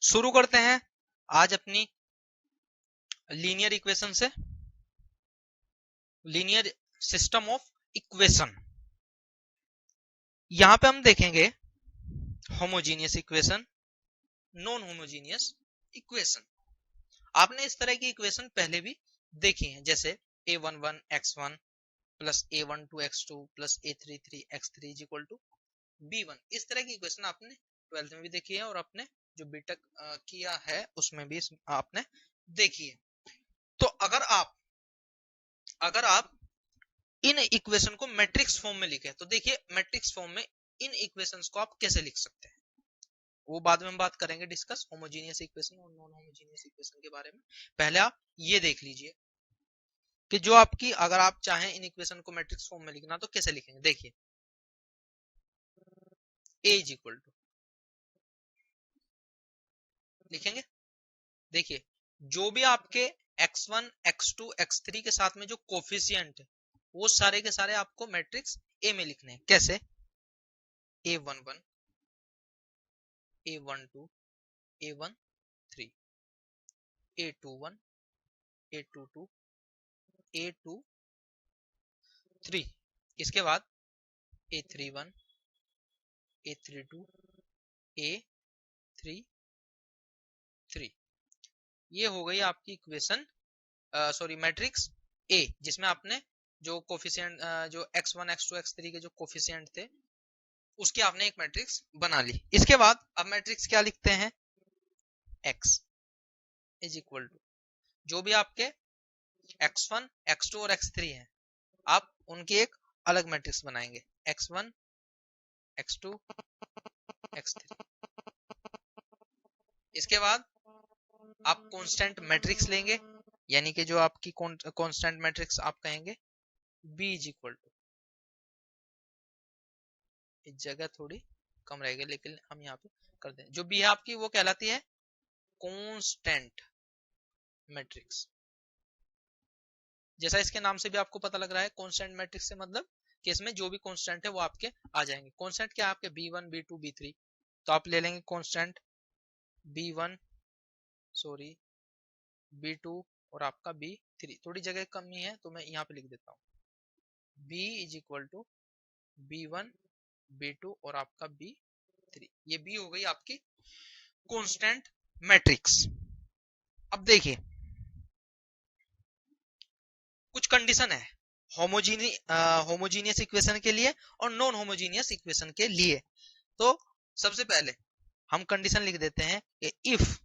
शुरू करते हैं आज अपनी लीनियर इक्वेशन से, लीनियर सिस्टम ऑफ इक्वेशन। यहां पे हम देखेंगे homogeneous equation, non homogeneous equation. आपने इस तरह की इक्वेशन पहले भी देखी है, जैसे a11x1 plus a12x2 plus a33x3 is equal to b1। इस तरह की इक्वेशन आपने 12th में भी देखी है और आपने जो बीटेक किया है उसमें भी आपने देखी है। तो अगर आप इन इक्वेशन को मैट्रिक्स फॉर्म में लिखें तो देखिए मैट्रिक्स फॉर्म में इन इक्वेशंस को आप कैसे लिख सकते हैं, वो बाद में हम बात करेंगे, डिस्कस होमोजीनियस इक्वेशन और नॉन होमोजीनियस इक्वेशन के बारे में। पहले आप ये देख लीजिए कि जो आपकी, अगर आप चाहें इन इक्वेशन को मैट्रिक्स फॉर्म में लिखना तो कैसे लिखेंगे। देखिए a इज इक्वल टू, लिखेंगे, देखिए जो भी आपके x1 x2 x3 के साथ में जो कोफिशिएंट है वो सारे के सारे आपको मैट्रिक्स A में लिखने हैं। कैसे? a11 a12 a13 a21 a22 a23, इसके बाद a31 a32 a33। ये हो गई आपकी इक्वेशन, सॉरी मैट्रिक्स A, जिसमें आपने जो कोफिशिएंट जो x1 x2 x3 के जो कोफिशिएंट थे उसकी आपने एक मैट्रिक्स बना ली। इसके बाद अब मैट्रिक्स क्या लिखते हैं, x इज इक्वल टू जो भी आपके x1 x2 और x3 हैं आप उनकी एक अलग मैट्रिक्स बनाएंगे, x1 x2 x3। इसके बाद आप कांस्टेंट मैट्रिक्स लेंगे, यानी कि जो आपकी कांस्टेंट मैट्रिक्स आप कहेंगे b इज इक्वल टू, इस जगह थोड़ी कम रहेगी लेकिन हम यहाँ पे कर दें, जो b है आपकी वो कहलाती है कांस्टेंट मैट्रिक्स। जैसा इसके नाम से भी आपको पता लग रहा है, कांस्टेंट मैट्रिक्स से मतलब कि इसमें जो भी कांस्टेंट है वो आपके आ जाएंगे। कांस्टेंट क्या है आपके b1 b2 b3, तो आप ले लेंगे कांस्टेंट b1 सॉरी b2 और आपका b3। थोड़ी जगह कमी है तो मैं यहाँ पे लिख देता हूँ b is equal to b1 b2 और आपका b3। ये b हो गई आपकी कांस्टेंट मैट्रिक्स। अब देखिए कुछ कंडीशन है होमोजीनियस इक्वेशन के लिए और नॉन होमोजीनियस इक्वेशन के लिए। तो सबसे पहले हम कंडीशन लिख देते हैं कि if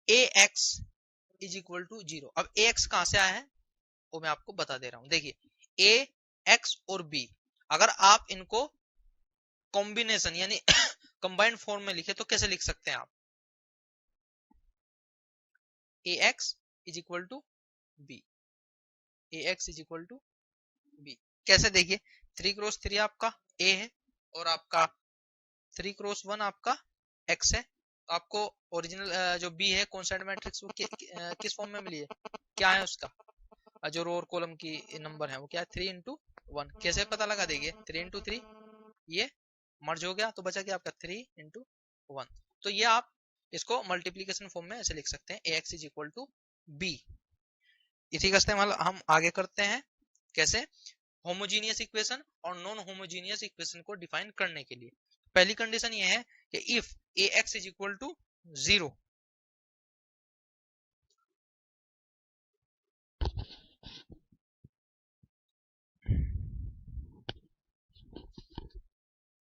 ax is equal to 0। अब ax कहां से आया है वो मैं आपको बता दे रहा हूं। देखिए ax और b अगर आप इनको कॉम्बिनेशन यानी कंबाइंड फॉर्म में लिखे तो कैसे लिख सकते हैं आप, ax is equal to b, ax is equal to b कैसे? देखिए 3 क्रॉस 3 आपका a है और आपका 3 क्रॉस 1 आपका x है। तो आपको ओरिजिनल जो b है कांस्टेंट मैट्रिक्स वो किस फॉर्म में मिली है, क्या है उसका जो रो और कॉलम की नंबर है वो क्या है 3 इंटू 1। कैसे पता लगा? देखिए 3 इंटू 3 ये मर्ज हो गया तो बचा क्या आपका 3 इंटू 1। तो ये आप इसको मल्टीप्लीकेशन फॉर्म में ऐसे लिख सकते हैं ax is equal to b। इसी का इस्तेमाल हम आगे करते हैं कैसे, होमोजीनियस इक्वेशन और नॉन होमोजीनियस इक्वेशन को डिफाइन करने के लिए। पहली कंडीशन ये है कि if ax is equal to 0,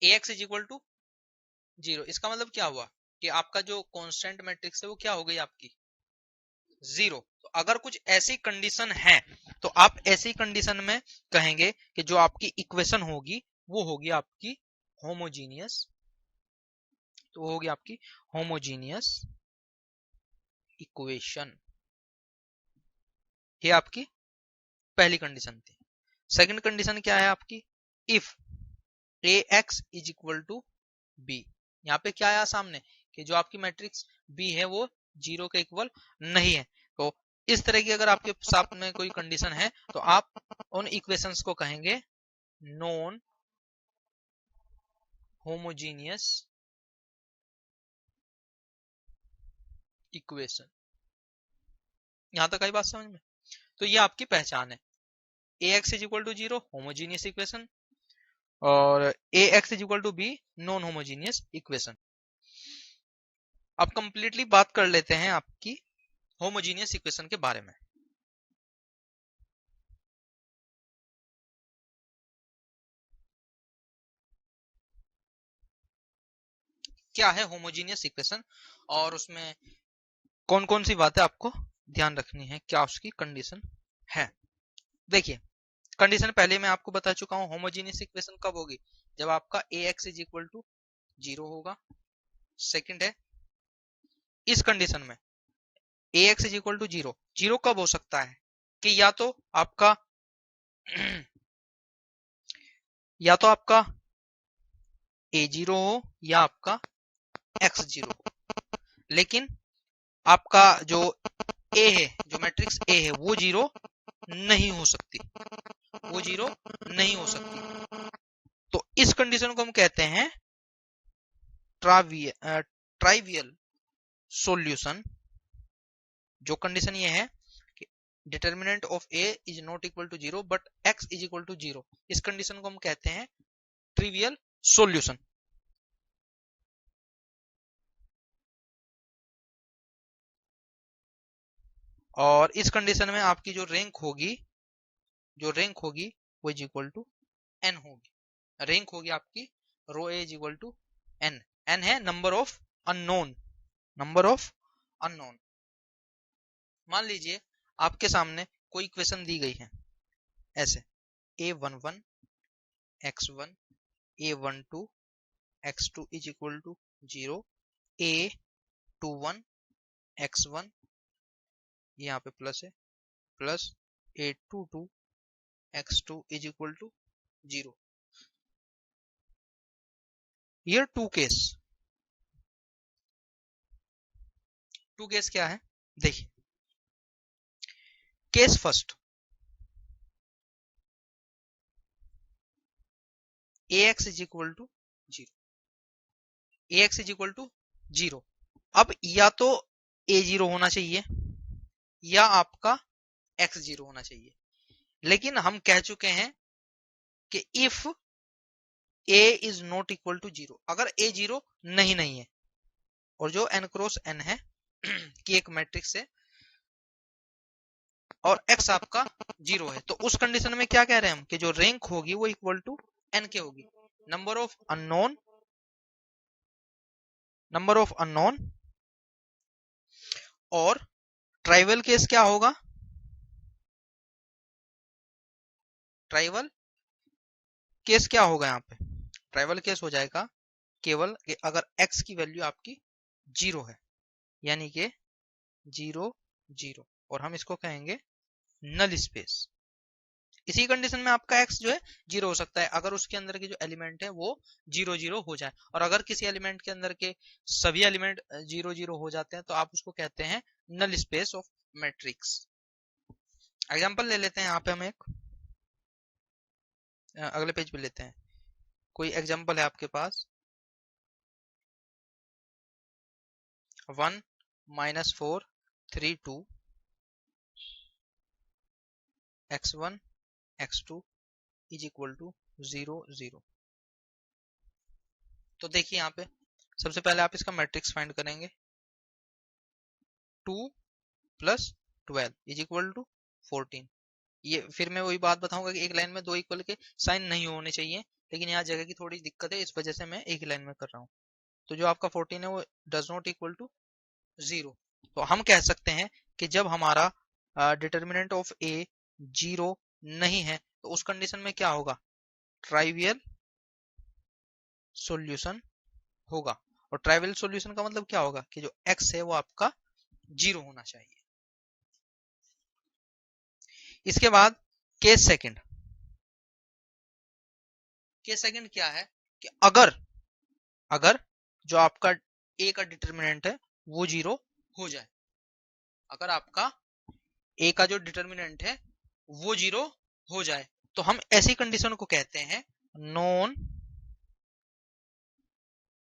ax is equal to 0, इसका मतलब क्या हुआ कि आपका जो कांस्टेंट मैट्रिक्स है वो क्या हो गई आपकी 0। तो अगर कुछ ऐसी कंडीशन है तो आप ऐसी कंडीशन में कहेंगे कि जो आपकी इक्वेशन होगी वो होगी आपकी होमोजीनियस। तो वो होगी आपकी होमोजीनियस इक्वेशन। ये आपकी पहली कंडीशन थी। सेकंड कंडीशन क्या है आपकी, if ax is equal to b। यहाँ पे क्या आया सामने कि जो आपकी मैट्रिक्स b है वो 0 के इक्वल नहीं है। तो इस तरह की अगर आपके साथ में कोई कंडीशन है तो आप उन इक्वेशंस को कहेंगे नॉन होमोजीनियस इक्वेशन। यहां तक आई बात समझ में? तो ये आपकी पहचान है, ax is equal to 0 homogeneous equation और ax is equal to b non homogeneous equation. अब कंप्लीटली बात कर लेते हैं आपकी होमोजीनियस इक्वेशन के बारे में। क्या है होमोजीनियस इक्वेशन और उसमें कौन कौन सी बातें आपको ध्यान रखनी है, क्या उसकी कंडीशन है। देखिए, कंडीशन पहले मैं आपको बता चुका हूं, होमोजीनियस इक्वेशन कब होगी, जब आपका ax इज इक्वल टू 0 होगा। सेकंड है, इस कंडीशन में ax इज इक्वल टू 0, 0 कब हो सकता है कि या तो आपका a0 हो या आपका x0 हो, लेकिन आपका जो a है, जो मैट्रिक्स a है, वो 0 नहीं हो सकती, वो 0 नहीं हो सकती। तो इस कंडीशन को हम कहते हैं ट्राइवियल सॉल्यूशन। जो कंडीशन ये है कि determinant of a is not equal to 0 but x is equal to 0, इस कंडीशन को हम कहते हैं ट्रिवियल सॉल्यूशन। और इस कंडीशन में आपकी जो रैंक होगी वो इज इक्वल टू n होगी। रैंक होगी आपकी row A is equal to n। n है number of unknown, number of unknown. मान लीजिए आपके सामने कोई इक्वेशन दी गई है ऐसे, a11 x1 a12 x2 is equal to 0, a21 x1 यहाँ पे प्लस है, plus a22 x2 is equal to 0। Here two case क्या है, देखिए case first, ax is equal to 0, ax is equal to 0। अब या तो a0 होना चाहिए या आपका x0 होना चाहिए, लेकिन हम कह चुके हैं कि if a is not equal to 0, अगर a 0 नहीं है और जो n क्रॉस n है कि एक मैट्रिक्स है और x आपका 0 है, तो उस कंडीशन में क्या कह रहे हैं हम कि जो रैंक होगी वो इक्वल टू n के होगी, नंबर ऑफ अननोन। और ट्राइवल केस क्या होगा, ट्राइवल केस क्या होगा यहाँ पे, ट्राइवल केस हो जाएगा केवल कि अगर x की वैल्यू आपकी 0 है, यानी कि 0 0, और हम इसको कहेंगे नल स्पेस। इसी कंडीशन में आपका x जो है 0 हो सकता है अगर उसके अंदर के जो एलिमेंट है वो 0 0 हो जाए, और अगर किसी एलिमेंट के अंदर के सभी एलिमेंट 0 0 हो जाते हैं तो आप उसको कहते हैं null space of matrix. Example ले लेते हैं यहाँ पे, हम एक अगले पेज पे लेते हैं, कोई एग्जांपल है आपके पास 1 -4 3 2 x1 x2 is equal to 0 0। तो देखिए यहाँ पे सबसे पहले आप इसका मैट्रिक्स फाइंड करेंगे, 2 + 12 इज इक्वल टू 14। ये फिर मैं वही बात बताऊंगा कि एक लाइन में दो इक्वल के साइन नहीं होने चाहिए, लेकिन यहाँ जगह की थोड़ी दिक्कत है, इस वजह से मैं एक लाइन में कर रहा हूँ। तो जो आपका 14 है वो डज नॉट इक्वल टू 0। तो हम कह सकते हैं कि जब हमारा डिटर्मिनेंट ऑफ ए 0 नहीं है तो उस कंडीशन में क्या होगा, ट्राइवियल सॉल्यूशन होगा। और ट्राइवियल सॉल्यूशन का मतलब क्या होगा कि जो x है वो आपका 0 होना चाहिए। इसके बाद केस सेकंड, केस सेकंड क्या है कि अगर जो आपका a का डिटर्मिनेंट है वो 0 हो जाए, अगर आपका a का जो डिटर्मिनेंट है वो 0 हो जाए, तो हम ऐसी कंडीशन को कहते हैं non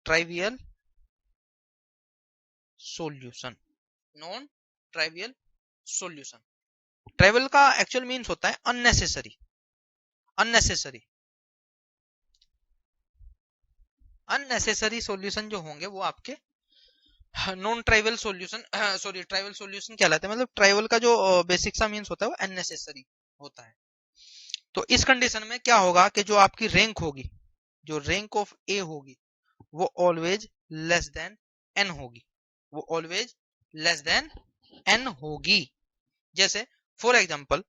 trivial solution. Non trivial solution, trivial का एक्चुअल मीन्स होता है अननेसेसरी। अननेसेसरी अननेसेसरी सॉल्यूशन जो होंगे वो आपके non trivial solution, sorry trivial solution कहलाते हैं। मतलब ट्राइवल का जो बेसिक सा मींस होता है वो अननेसेसरी होता है। तो इस कंडीशन में क्या होगा कि जो आपकी रैंक होगी, जो रैंक ऑफ ए होगी, वो ऑलवेज लेस देन एन होगी। वो ऑलवेज लेस देन एन होगी। जैसे फॉर एग्जांपल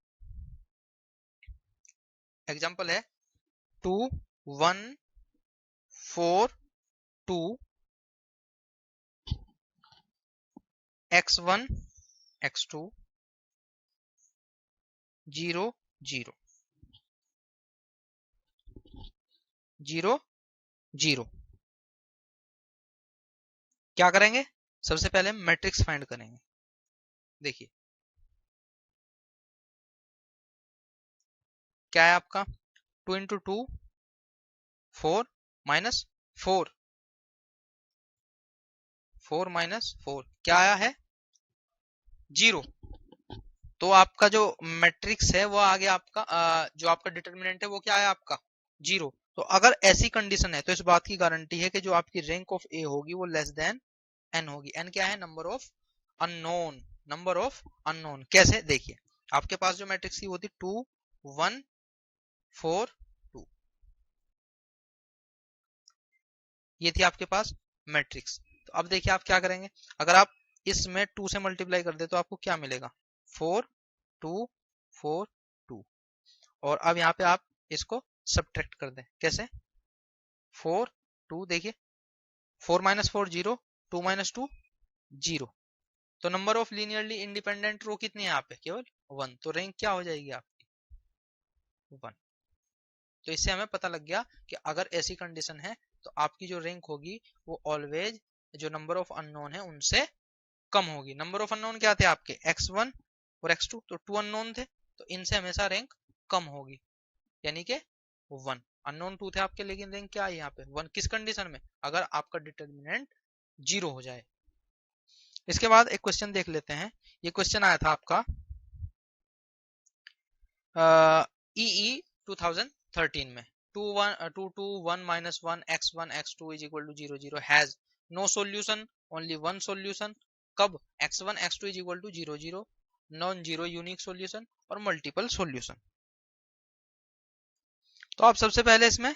है 2 1 4 2 x1 x2 0 0 0 0। क्या करेंगे, सबसे पहले मैट्रिक्स फाइंड करेंगे। देखिए क्या है आपका 2 इंटू 2 4 माइनस 4 4 माइनस 4 क्या आया है 0। तो आपका जो मैट्रिक्स है वो आ गया आपका जो आपका डिटर्मिनेंट है वो क्या है आपका 0। तो अगर ऐसी कंडीशन है तो इस बात की गारंटी है कि जो आपकी रैंक ऑफ ए होगी वो लेस देन एन होगी। एन क्या है, number of unknown. Number of unknown कैसे, देखिए आपके पास जो मैट्रिक्स की वो थी 2 1 4 2, ये थी आपके पास मैट्रिक्स। तो अब देखिए आप क्या करेंगे, अगर आप इसमें 2 से मल्टीप्लाई कर दे तो आपको क्या मिलेगा 4 2 4 2। और अब यहाँ पे आप इसको सब्ट्रैक्ट कर दें, कैसे 4 2, देखिए 4 माइनस 4 0, 2 माइनस 2 0। तो नंबर ऑफ लीनियरली इंडिपेंडेंट रो कितनी है यहाँ पे, केवल 1। तो रैंक क्या हो जाएगी आपकी 1। तो इससे हमें पता लग गया कि अगर ऐसी कंडीशन है तो आपकी जो रैंक होगी वो ऑलवेज जो नंबर ऑफ अननोन है उनसे कम होगी। नंबर ऑफ अननोन क्या थे आपके x1 और x2, तो 2 अननोन थे, तो इनसे हमेशा रैंक कम होगी, यानी कि 1। अननोन 2 थे आपके, लेकिन रैंक क्या है यहाँ पे 1। किस कंडीशन में, अगर आपका डिटर्मिनेंट 0 हो जाए। इसके बाद एक क्वेश्चन देख लेते हैं। ये क्वेश्चन आया था आपका EE 2013 में 2 2 1 minus 1 x1 x2 is equal to 0 0 has no solution, only one solution। कब x1 x2 is equal to 0 0, non zero unique solution और मल्टीपल सॉल्यूशन। तो आप सबसे पहले इसमें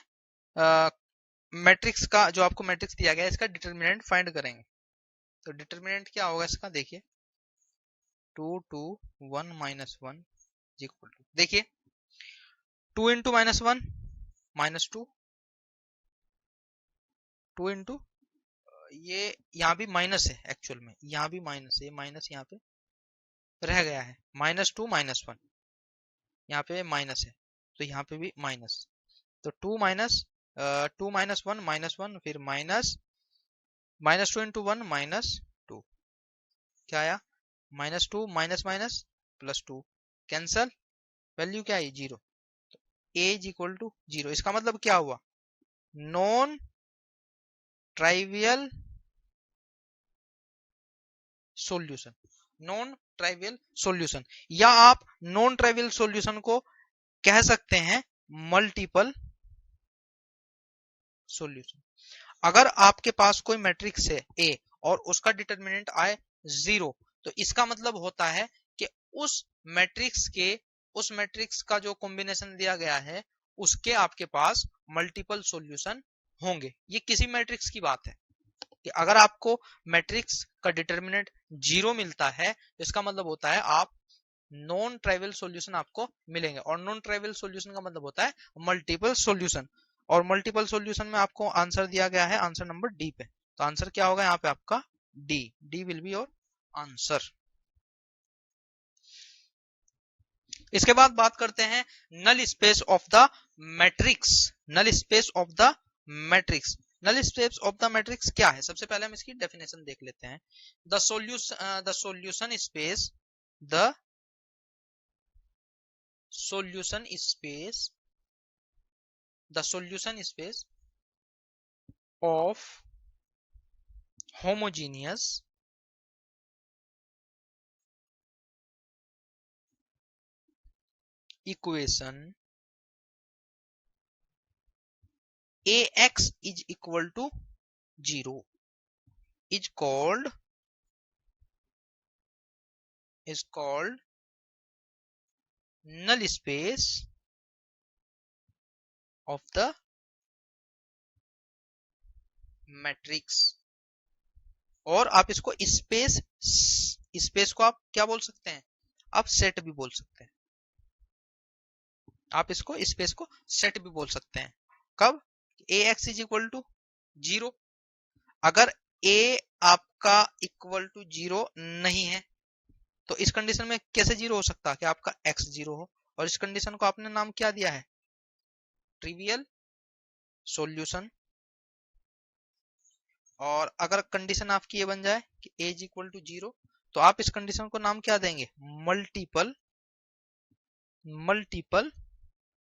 मैट्रिक्स का, जो आपको मैट्रिक्स दिया गया है, इसका डिटर्मिनेंट फाइंड करेंगे। तो डिटर्मिनेंट क्या होगा इसका, देखिए 2 2 1 minus 1 is equal to, देखिए 2 इंटू माइनस 1 माइनस 2, 2 इंटू ये यहाँ भी माइनस है, एक्चुअल में यहाँ भी माइनस है, माइनस यहाँ पे रह गया है, माइनस 2 माइनस 1, यहाँ पे माइनस है तो यहाँ पे भी माइनस। तो 2 माइनस 2 माइनस 1 माइनस 1, फिर माइनस माइनस 2 इंटू 1 माइनस 2, क्या आया minus 2 minus minus plus 2, cancel, value क्या है 0। तो ए इज इक्वल टू 0। इसका मतलब क्या हुआ, non trivial solution. Non trivial solution, या आप नॉन ट्राइवियल सॉल्यूशन को कह सकते हैं मल्टीपल सॉल्यूशन। अगर आपके पास कोई मैट्रिक्स है ए और उसका डिटर्मिनेंट आए 0, तो इसका मतलब होता है कि उस मैट्रिक्स का जो कॉम्बिनेशन दिया गया है उसके आपके पास मल्टीपल सॉल्यूशन होंगे। ये किसी मैट्रिक्स की बात है कि अगर आपको मैट्रिक्स का डिटर्मिनेंट 0 मिलता है तो इसका मतलब होता है आप नॉन ट्राइवियल सॉल्यूशन आपको मिलेंगे। और नॉन ट्राइवियल सॉल्यूशन का मतलब होता है मल्टीपल सॉल्यूशन। और मल्टीपल सॉल्यूशन में आपको आंसर दिया गया है आंसर नंबर डी पे। तो आंसर क्या होगा यहाँ पे आपका D. D will be your answer. इसके बाद बात करते हैं null space of the matrix. Null space of the matrix, null space of the matrix क्या है, सबसे पहले हम इसकी डेफिनेशन देख लेते हैं। The solution space, the solution space, the solution space of homogeneous equation ax is equal to 0 is called null space of the matrix. और आप इसको स्पेस को आप क्या बोल सकते हैं, आप सेट भी बोल सकते हैं। आप इसको स्पेस को सेट भी बोल सकते हैं। कब? ax is equal to 0। अगर a आपका इक्वल टू 0 नहीं है तो इस कंडीशन में कैसे 0 हो सकता है कि आपका x 0 हो, और इस कंडीशन को आपने नाम क्या दिया है, ट्रिवियल सॉल्यूशन। और अगर कंडीशन आपकी ये बन जाए कि a इज इक्वल टू 0 तो आप इस कंडीशन को नाम क्या देंगे, मल्टीपल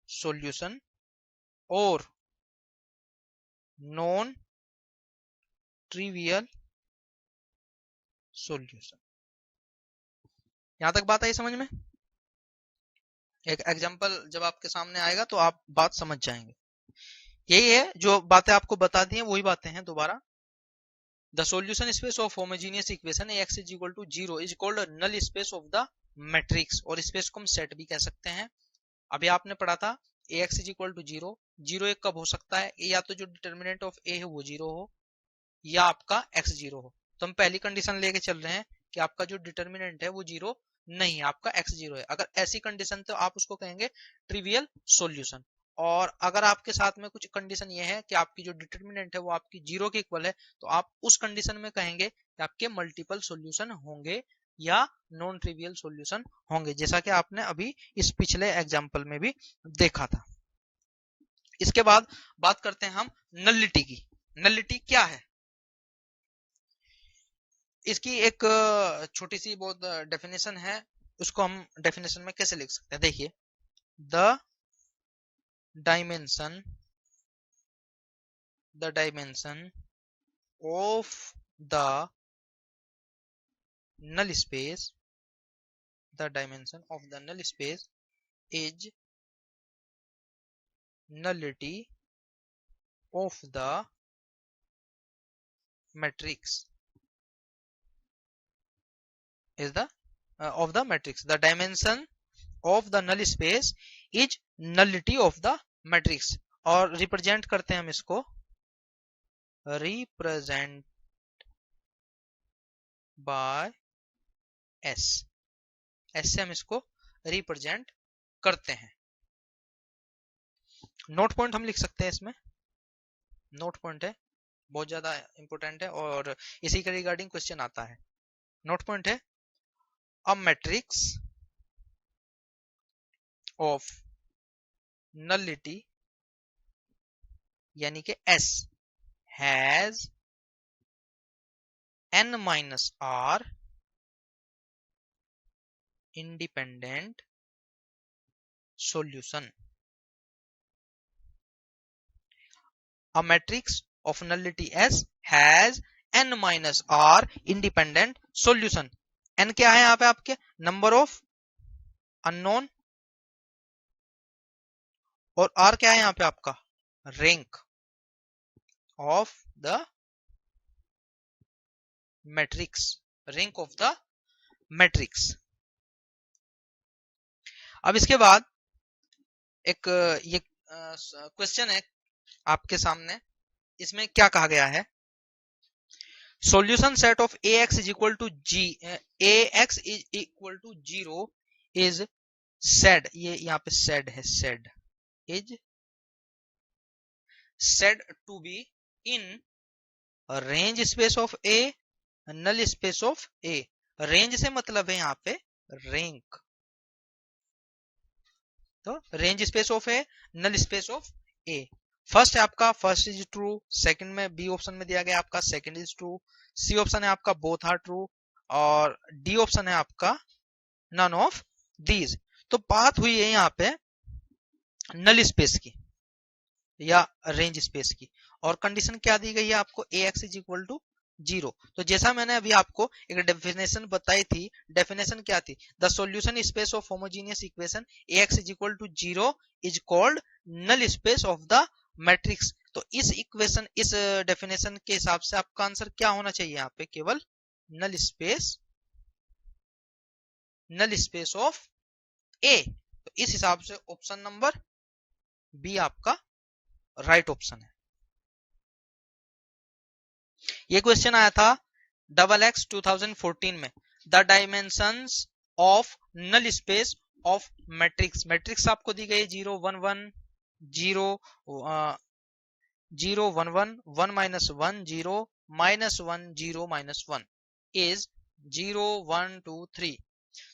सॉल्यूशन और नॉन ट्रिवियल सॉल्यूशन। यहां तक बात आई समझ में? एक एग्जांपल जब आपके सामने आएगा तो आप बात समझ जाएंगे। यही है जो बातें आपको बता दी हैं, वही बातें हैं दोबारा। The solution space of homogeneous equation ax is equal to 0 is called null space of the matrix, और स्पेस को हम सेट भी कह सकते हैं। अभी आपने पढ़ा था ax इज इक्वल टू 0, 0 एक कब हो सकता है, या तो जो डिटर्मिनेंट ऑफ a है वो 0 हो या आपका x 0 हो। तो हम पहली कंडीशन लेके चल रहे हैं कि आपका जो डिटर्मिनेंट है वो 0 नहीं है, आपका x 0 है। अगर ऐसी कंडीशन तो आप उसको कहेंगे ट्रिवियल सॉल्यूशन। और अगर आपके साथ में कुछ कंडीशन ये है कि आपकी जो डिटर्मिनेंट है वो आपकी 0 के इक्वल है, तो आप उस कंडीशन में कहेंगे कि आपके मल्टीपल सॉल्यूशन होंगे या नॉन ट्रिवियल सॉल्यूशन होंगे, जैसा कि आपने अभी इस पिछले एग्जांपल में भी देखा था। इसके बाद बात करते हैं हम नलिटी की। नलिटी क्या है? इसकी एक छोटी सी बहुत डेफिनेशन है, उसको हम डेफिनेशन में कैसे लिख सकते हैं, देखिए। The dimension of the null space, the dimension of the null space is nullity of the matrix, is the of the matrix. The dimension of the null space is nullity of the matrix। और represent करते हैं हम इसको, represent by s, s से हम इसको represent करते हैं। नोट पॉइंट हम लिख सकते हैं इसमें, नोट पॉइंट है बहुत ज्यादा इंपॉर्टेंट है और इसी के रिगार्डिंग क्वेश्चन आता है। नोट पॉइंट है, अ मैट्रिक्स ऑफ नलिटी यानी कि S has n minus r independent solution. A matrix of nullity S has n minus r independent solution। n क्या है यहाँ पे आपके, नंबर ऑफ अननोन, और r क्या है यहाँ पे आपका, rank of the matrix, rank of the matrix. अब इसके बाद एक ये क्वेश्चन है आपके सामने, इसमें क्या कहा गया है, solution set of ax is equal to ax is equal to 0 is said, ये यहाँ पे सेड है, said is said to be in range space of a, null space of a। Range से मतलब है यहाँ पे रैंक, तो range space of a, null space of a। First है आपका फर्स्ट इज ट्रू, सेकंड में बी ऑप्शन में दिया गया आपका second is true, C option है आपका बोथ आर ट्रू, और डी ऑप्शन है आपका नन ऑफ दीज। तो बात हुई है यहाँ पे नल स्पेस की या रेंज स्पेस की, और कंडीशन क्या दी गई है आपको, ए एक्स इज इक्वल टू 0। तो जैसा मैंने अभी आपको एक डेफिनेशन बताई थी, डेफिनेशन क्या थी, the solution space of homogeneous equation A X is equal to 0 is called null space of the matrix. तो इस इक्वेशन, इस डेफिनेशन के हिसाब से आपका आंसर क्या होना चाहिए यहाँ पे, केवल नल स्पेस ऑफ ए। तो इस हिसाब से ऑप्शन नंबर बी आपका राइट ऑप्शन है। ये क्वेश्चन आया था XX 2014 में, the dimensions of null space of matrix. Matrix आपको दी गई 0 1 1 0 0 1 1 1 minus 1 0 minus 1 0 minus 1 is 0 1 2 3।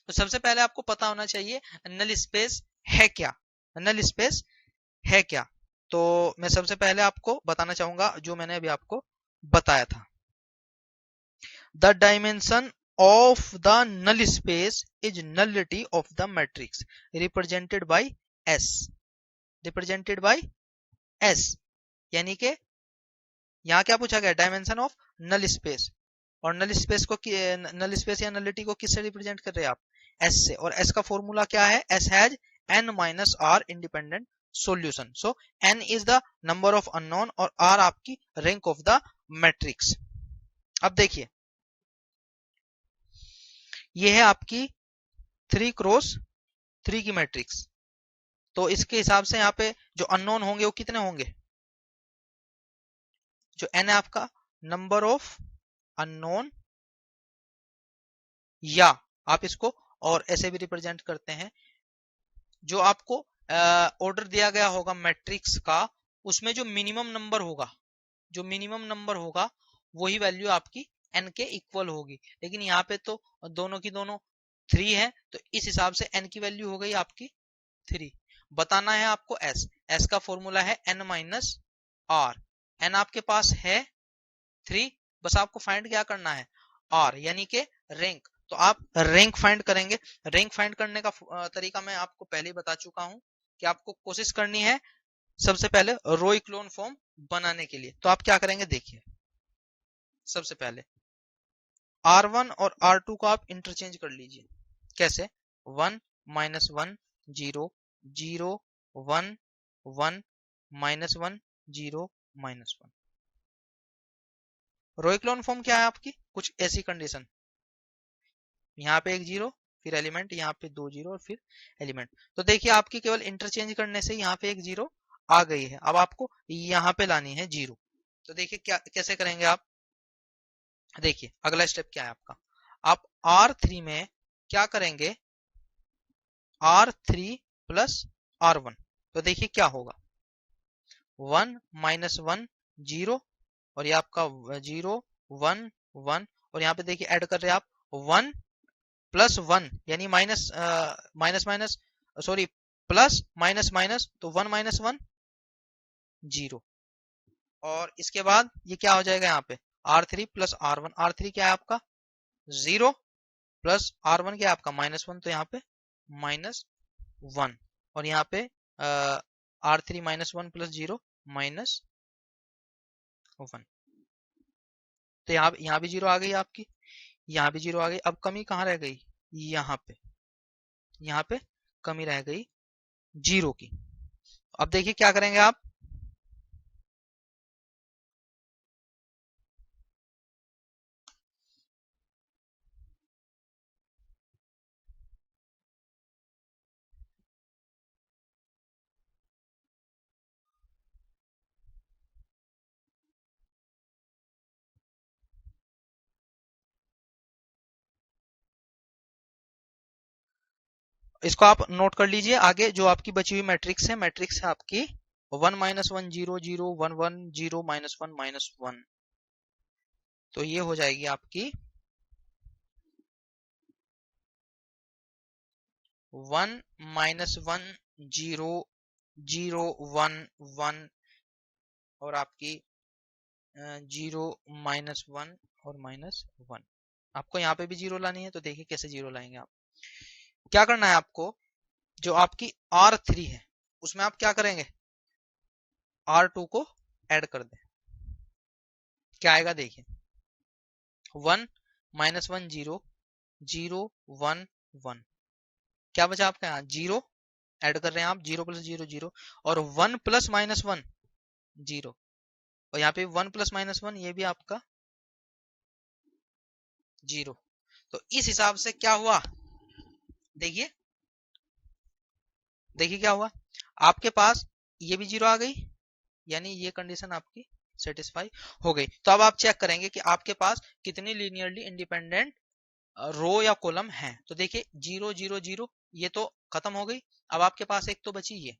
तो सबसे पहले आपको पता होना चाहिए नल स्पेस है क्या, नल स्पेस है क्या। तो मैं सबसे पहले आपको बताना चाहूंगा जो मैंने अभी आपको बताया था, the dimension of the null space is nullity of the matrix represented by S, represented by S। यानी कि यहाँ क्या पूछा गया, डायमेंशन ऑफ नल स्पेस, और नल स्पेस को, नल स्पेस या नलिटी को किससे रिप्रेजेंट कर रहे हैं आप, S से, और S का फॉर्मूला क्या है, S has n minus r independent solution. So n is the number of unknown और r आपकी रैंक ऑफ द मैट्रिक्स। अब देखिए ये है आपकी 3x3 की मैट्रिक्स। तो इसके हिसाब से यहाँ पे जो अननोन होंगे वो कितने होंगे, जो n है आपका नंबर ऑफ अननोन, या आप इसको और ऐसे भी रिप्रेजेंट करते हैं, जो आपको ऑर्डर दिया गया होगा मैट्रिक्स का, उसमें जो मिनिमम नंबर होगा, जो मिनिमम नंबर होगा वही वैल्यू आपकी n के इक्वल होगी। लेकिन यहाँ पे तो दोनों की दोनों 3 है, तो इस हिसाब से n की वैल्यू हो गई आपकी 3। बताना है आपको s का फॉर्मूला है n माइनस r, n आपके पास है 3, बस आपको फाइंड क्या करना है, r यानी कि रैंक। तो आप रैंक फाइंड करेंगे। रैंक फाइंड करने का तरीका मैं आपको पहले ही बता चुका हूं कि आपको कोशिश करनी है सबसे पहले रो इक्लोन फॉर्म बनाने के लिए। तो आप क्या करेंगे देखिए, सबसे पहले R1 और R2 को आप इंटरचेंज कर लीजिए। कैसे, 1 माइनस 1 0 0 1 1 माइनस 1 0 माइनस 1। रो इक्लोन फॉर्म क्या है आपकी, कुछ ऐसी कंडीशन, यहाँ पे एक जीरो, फिर एलिमेंट, यहाँ पे 2 जीरो और फिर एलिमेंट। तो देखिए आपकी केवल इंटरचेंज करने से यहाँ पे एक जीरो आ गई है, अब आपको यहाँ पे लानी है जीरो। तो देखिए क्या कैसे करेंगे आप, देखिए अगला स्टेप क्या है आपका, आप R3 में क्या करेंगे, R3 प्लस R1। तो देखिए क्या होगा, 1 माइनस 1 0, और ये आपका 0 1 1, और यहाँ पे देखिए ऐड कर रहे हैं आप 1 प्लस 1, यानी minus minus minus sorry plus minus minus, तो 1 माइनस 1 0। और इसके बाद ये क्या हो जाएगा यहाँ पे, R3 प्लस R1। R3 क्या है आपका 0 प्लस R1 क्या है आपका -1, तो यहाँ पे -1, और यहाँ पे R3 -1 प्लस 0 -1। तो यहाँ भी 0 आ गई आपकी, यहाँ भी 0 आ गई। अब कमी कहाँ रह गई, यहाँ पे कमी रह गई 0 की। अब देखिए क्या करेंगे आप, इसको आप नोट कर लीजिए। आगे जो आपकी बची हुई मैट्रिक्स है आपकी 1 माइनस 1 0 0 1 1 0 -1 -1। तो ये हो जाएगी आपकी 1 -1 0 0 1 1, और आपकी 0 -1 और -1। आपको यहाँ पे भी 0 लानी है, तो देखिए कैसे 0 लाएंगे आप। क्या करना है आपको, जो आपकी R3 है उसमें आप क्या करेंगे, R2 को ऐड कर दें, क्या आएगा देखिए, 1 -1 0 0 1 1, क्या बचा आपका यहाँ, 0 ऐड कर रहे हैं आप, 0 + 0 0, और 1 + -1 0, और यहाँ पे 1 + -1 ये भी आपका 0। तो इस हिसाब से क्या हुआ, देखिए देखिए क्या हुआ, आपके पास ये भी 0 आ गई, यानी ये कंडीशन आपकी सेटिस्फाई हो गई। तो अब आप चेक करेंगे कि आपके पास कितनी लीनियरली इंडिपेंडेंट रो या कॉलम है। तो देखिए 0 0 0 ये तो खत्म हो गई, अब आपके पास एक तो बची ये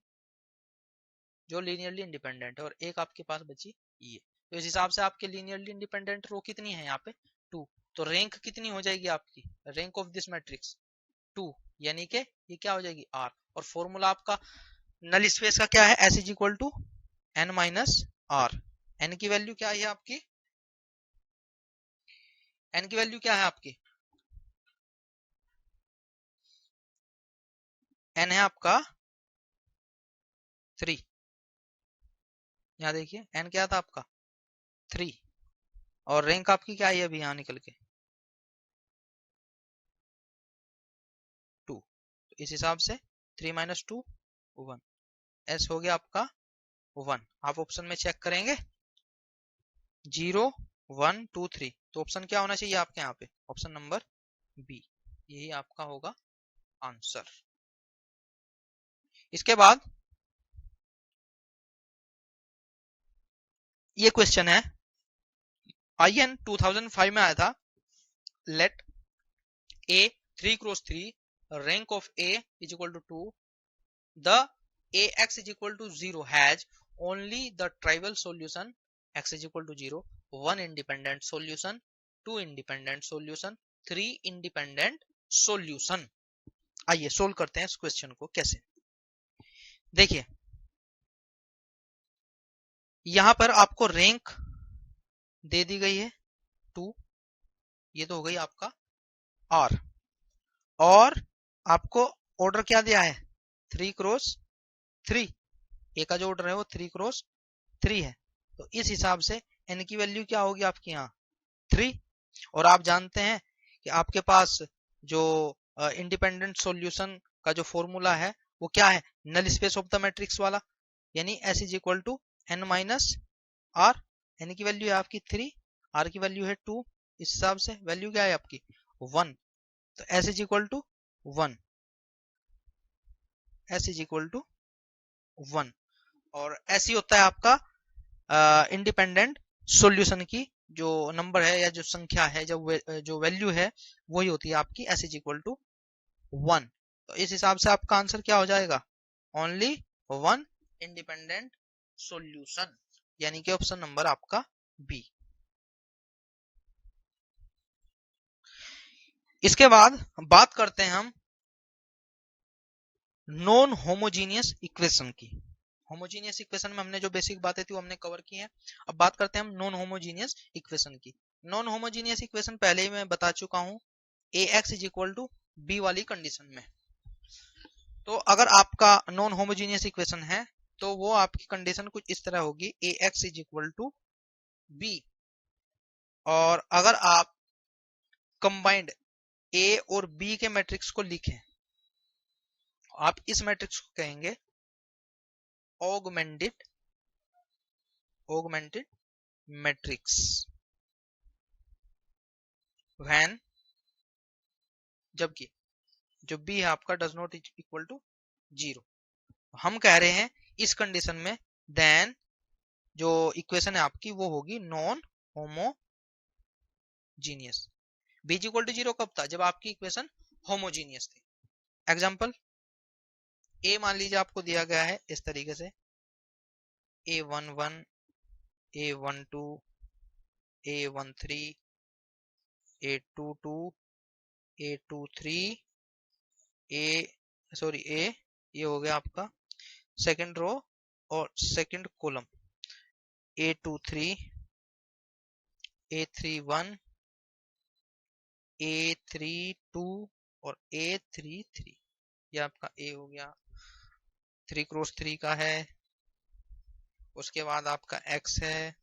जो लीनियरली इंडिपेंडेंट है, और एक आपके पास बची ये। तो इस हिसाब से आपके लीनियरली इंडिपेंडेंट रो कितनी है यहाँ पे, 2। तो रैंक कितनी हो जाएगी आपकी, रैंक ऑफ दिस मैट्रिक्स 2, यानी कि ये क्या हो जाएगी, R। और फॉर्मूला आपका नल स्पेस का क्या है, S = n - R। n की वैल्यू क्या है आपकी, n की वैल्यू क्या है आपकी, n है आपका 3। यहाँ देखिए n क्या था आपका 3, और रैंक आपकी क्या है अभी यहाँ निकल के 2। तो इस हिसाब से 3 - 2 1, S हो गया आपका 1। आप ऑप्शन में चेक करेंगे 0 1 2 3, तो ऑप्शन क्या होना चाहिए आपके यहाँ पे, ऑप्शन नंबर बी, यही आपका होगा आंसर। इसके बाद ये क्वेश्चन है, IN 2005 में आया था, late A 3 × 3, rank of A = 2, the AX = 0 has only the trivial solution X = 0, 1 independent solution, 2 independent solution, 3 independent solution। आइए सोल्व करते हैं इस क्वेश्चन को कैसे। देखिए यहां पर आपको रैंक दे दी गई है 2, ये तो हो गई आपका R, और आपको ऑर्डर क्या दिया है 3 × 3, ए का जो ऑर्डर है वो 3 × 3 है। तो इस हिसाब से n की वैल्यू क्या होगी आपकी यहाँ 3, और आप जानते हैं कि आपके पास जो इंडिपेंडेंट सॉल्यूशन का जो फॉर्मूला है वो क्या है, null space of the matrix वाला, यानी S = n - R। n की वैल्यू है आपकी 3, R की वैल्यू है 2, इस हिसाब से वैल्यू क्या है आपकी 1। तो S = 1, S = 1, और ऐसी होता है आपका इंडिपेंडेंट सॉल्यूशन की जो नंबर है या जो संख्या है, जो वैल्यू है वही होती है आपकी S = 1। तो इस हिसाब से आपका आंसर क्या हो जाएगा, ओनली 1 इंडिपेंडेंट सॉल्यूशन, यानी कि ऑप्शन नंबर आपका बी। इसके बाद बात करते हैं हम नॉन होमोजीनियस इक्वेशन की। होमोजीनियस इक्वेशन में हमने जो बेसिक बातें थी वो हमने कवर की हैं। अब बात करते हैं हम नॉन होमोजीनियस इक्वेशन की। नॉन होमोजीनियस इक्वेशन पहले ही मैं बता चुका हूं, AX = B वाली कंडीशन में। तो अगर आपका नॉन होमोजीनियस इक्वेशन है तो वो आपकी कंडीशन कुछ इस तरह होगी, AX = B, और अगर आप कंबाइंड A और B के मैट्रिक्स को लिखें, आप इस मैट्रिक्स को कहेंगे ऑगमेंटेड मैट्रिक्स, व्हेन, जबकि जो B है आपका डज नॉट इक्वल टू 0। हम कह रहे हैं इस कंडीशन में देन जो इक्वेशन है आपकी वो होगी नॉन होमोजीनियस। B = 0 कब था, जब आपकी इक्वेशन होमोजीनियस थी। एग्जांपल A मान लीजिए आपको दिया गया है इस तरीके से, A11, A12, A13, A22, A23, A ये हो गया आपका सेकंड रो और second column, A23, A31, A32 और A33। ये आपका ए हो गया, 3x3 का है। उसके बाद आपका x है,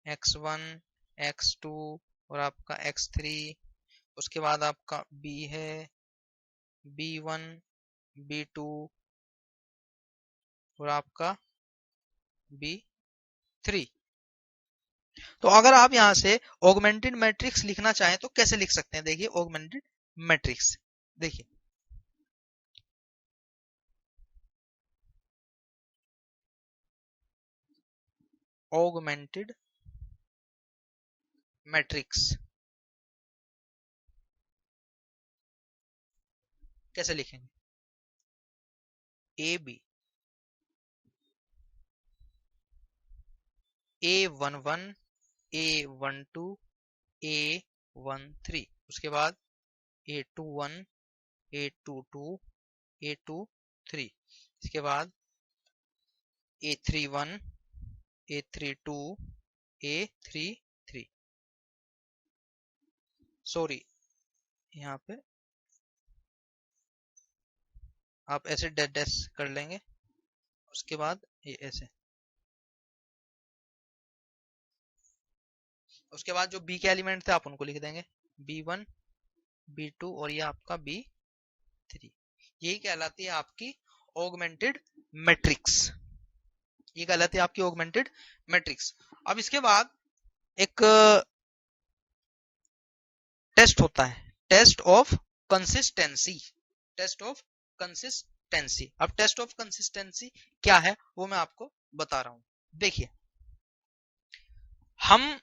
x1, x2 और आपका x3। उसके बाद आपका b है, b1, b2 और आपका b3। तो अगर आप यहां से ऑगमेंटेड मैट्रिक्स लिखना चाहें तो कैसे लिख सकते हैं? देखिए ऑगमेंटेड मैट्रिक्स, देखिए ऑगमेंटेड मैट्रिक्स कैसे लिखेंगे? A B, A11, A12, A13, उसके बाद A21, A22, A23, इसके बाद A31, A32, A33। सॉरी, यहाँ पे आप ऐसे डैश कर लेंगे, उसके बाद ये ऐसे। उसके बाद जो बी के एलिमेंट थे आप उनको लिख देंगे, B1, B2 और ये आपका B3। यही कहलाती है आपकी ऑगमेंटेड मैट्रिक्स, ये कहलाती है आपकी ऑगमेंटेड मैट्रिक्स। अब इसके बाद एक टेस्ट होता है, test of consistency, test of consistency. अब टेस्ट ऑफ कंसिस्टेंसी क्या है वो मैं आपको बता रहा हूं। देखिए हम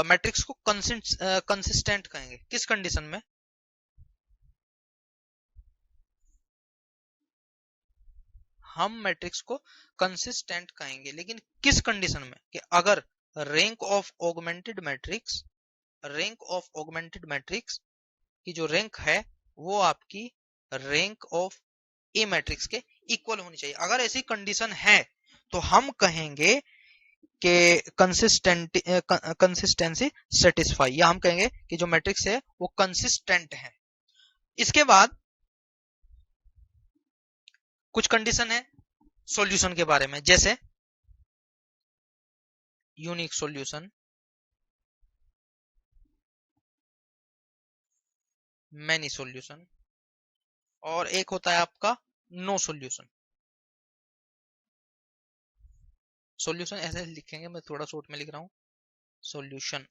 मैट्रिक्स को कंसिस्टेंट कहेंगे किस कंडीशन में? हम मैट्रिक्स को कंसिस्टेंट कहेंगे लेकिन किस कंडीशन में? कि अगर rank of augmented matrix, rank of augmented matrix की जो रैंक है वो आपकी रैंक ऑफ ए मैट्रिक्स के इक्वल होनी चाहिए। अगर ऐसी कंडीशन है तो हम कहेंगे कि कंसिस्टेंसी सेटिस्फाई, या हम कहेंगे कि जो मैट्रिक्स है वो कंसिस्टेंट है। इसके बाद कुछ कंडीशन है सॉल्यूशन के बारे में, जैसे यूनिक सॉल्यूशन, मैनी सॉल्यूशन और एक होता है आपका नो सॉल्यूशन। सॉल्यूशन ऐसे लिखेंगे, मैं थोड़ा शॉर्ट में लिख रहा हूं, सॉल्यूशन,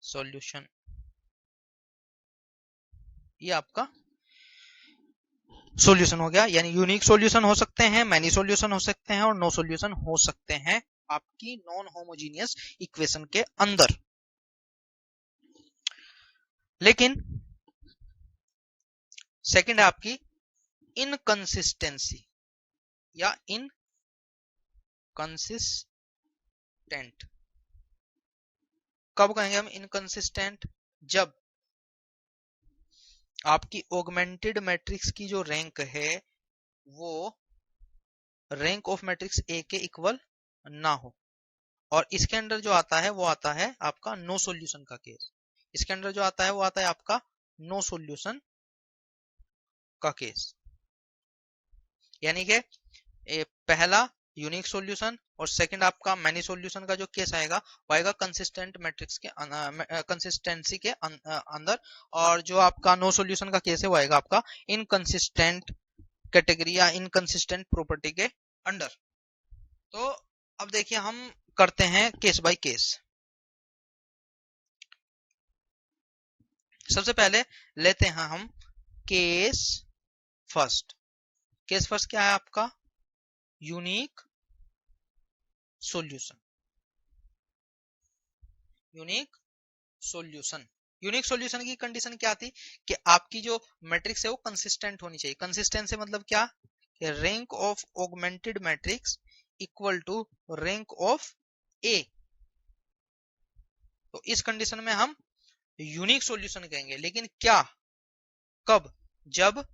सॉल्यूशन, ये आपका सॉल्यूशन हो गया। यानी यूनिक सॉल्यूशन हो सकते हैं, मैनी सॉल्यूशन हो सकते हैं और नो सॉल्यूशन हो सकते हैं आपकी नॉन होमोजीनियस इक्वेशन के अंदर। लेकिन सेकंड है आपकी इनकंसिस्टेंसी या इनकंसिस्टेंट। कब कहेंगे हम इनकंसिस्टेंट? जब आपकी ऑगमेंटेड मैट्रिक्स की जो रैंक है वो रैंक ऑफ मैट्रिक्स ए के इक्वल ना हो। और इसके अंदर जो आता है वो आता है आपका नो सॉल्यूशन का केस। इसके अंदर जो आता है वो आता है आपका नो सॉल्यूशन का केस। यानी कि पहला यूनिक सॉल्यूशन और सेकंड आपका मैनी सॉल्यूशन का जो केस आएगा वो आएगा कंसिस्टेंट मैट्रिक्स के कंसिस्टेंसी के अंदर, और जो आपका नो सॉल्यूशन का केस है वो आएगा आपका इनकंसिस्टेंट कैटेगरी या इनकंसिस्टेंट प्रॉपर्टी के अंडर। तो अब देखिए हम करते हैं केस बाय केस। सबसे पहले लेते हैं हम केस फर्स्ट। केस फर्स्ट क्या है आपका? Unique solution, unique solution. Unique solution की कंडीशन क्या थी? कि आपकी जो मैट्रिक्स है वो कंसिस्टेंट होनी चाहिए। कंसिस्टेंसी मतलब क्या? कि rank of augmented matrix equal to rank of A. तो इस कंडीशन में हम यूनिक सॉल्यूशन कहेंगे। लेकिन क्या, कब? जब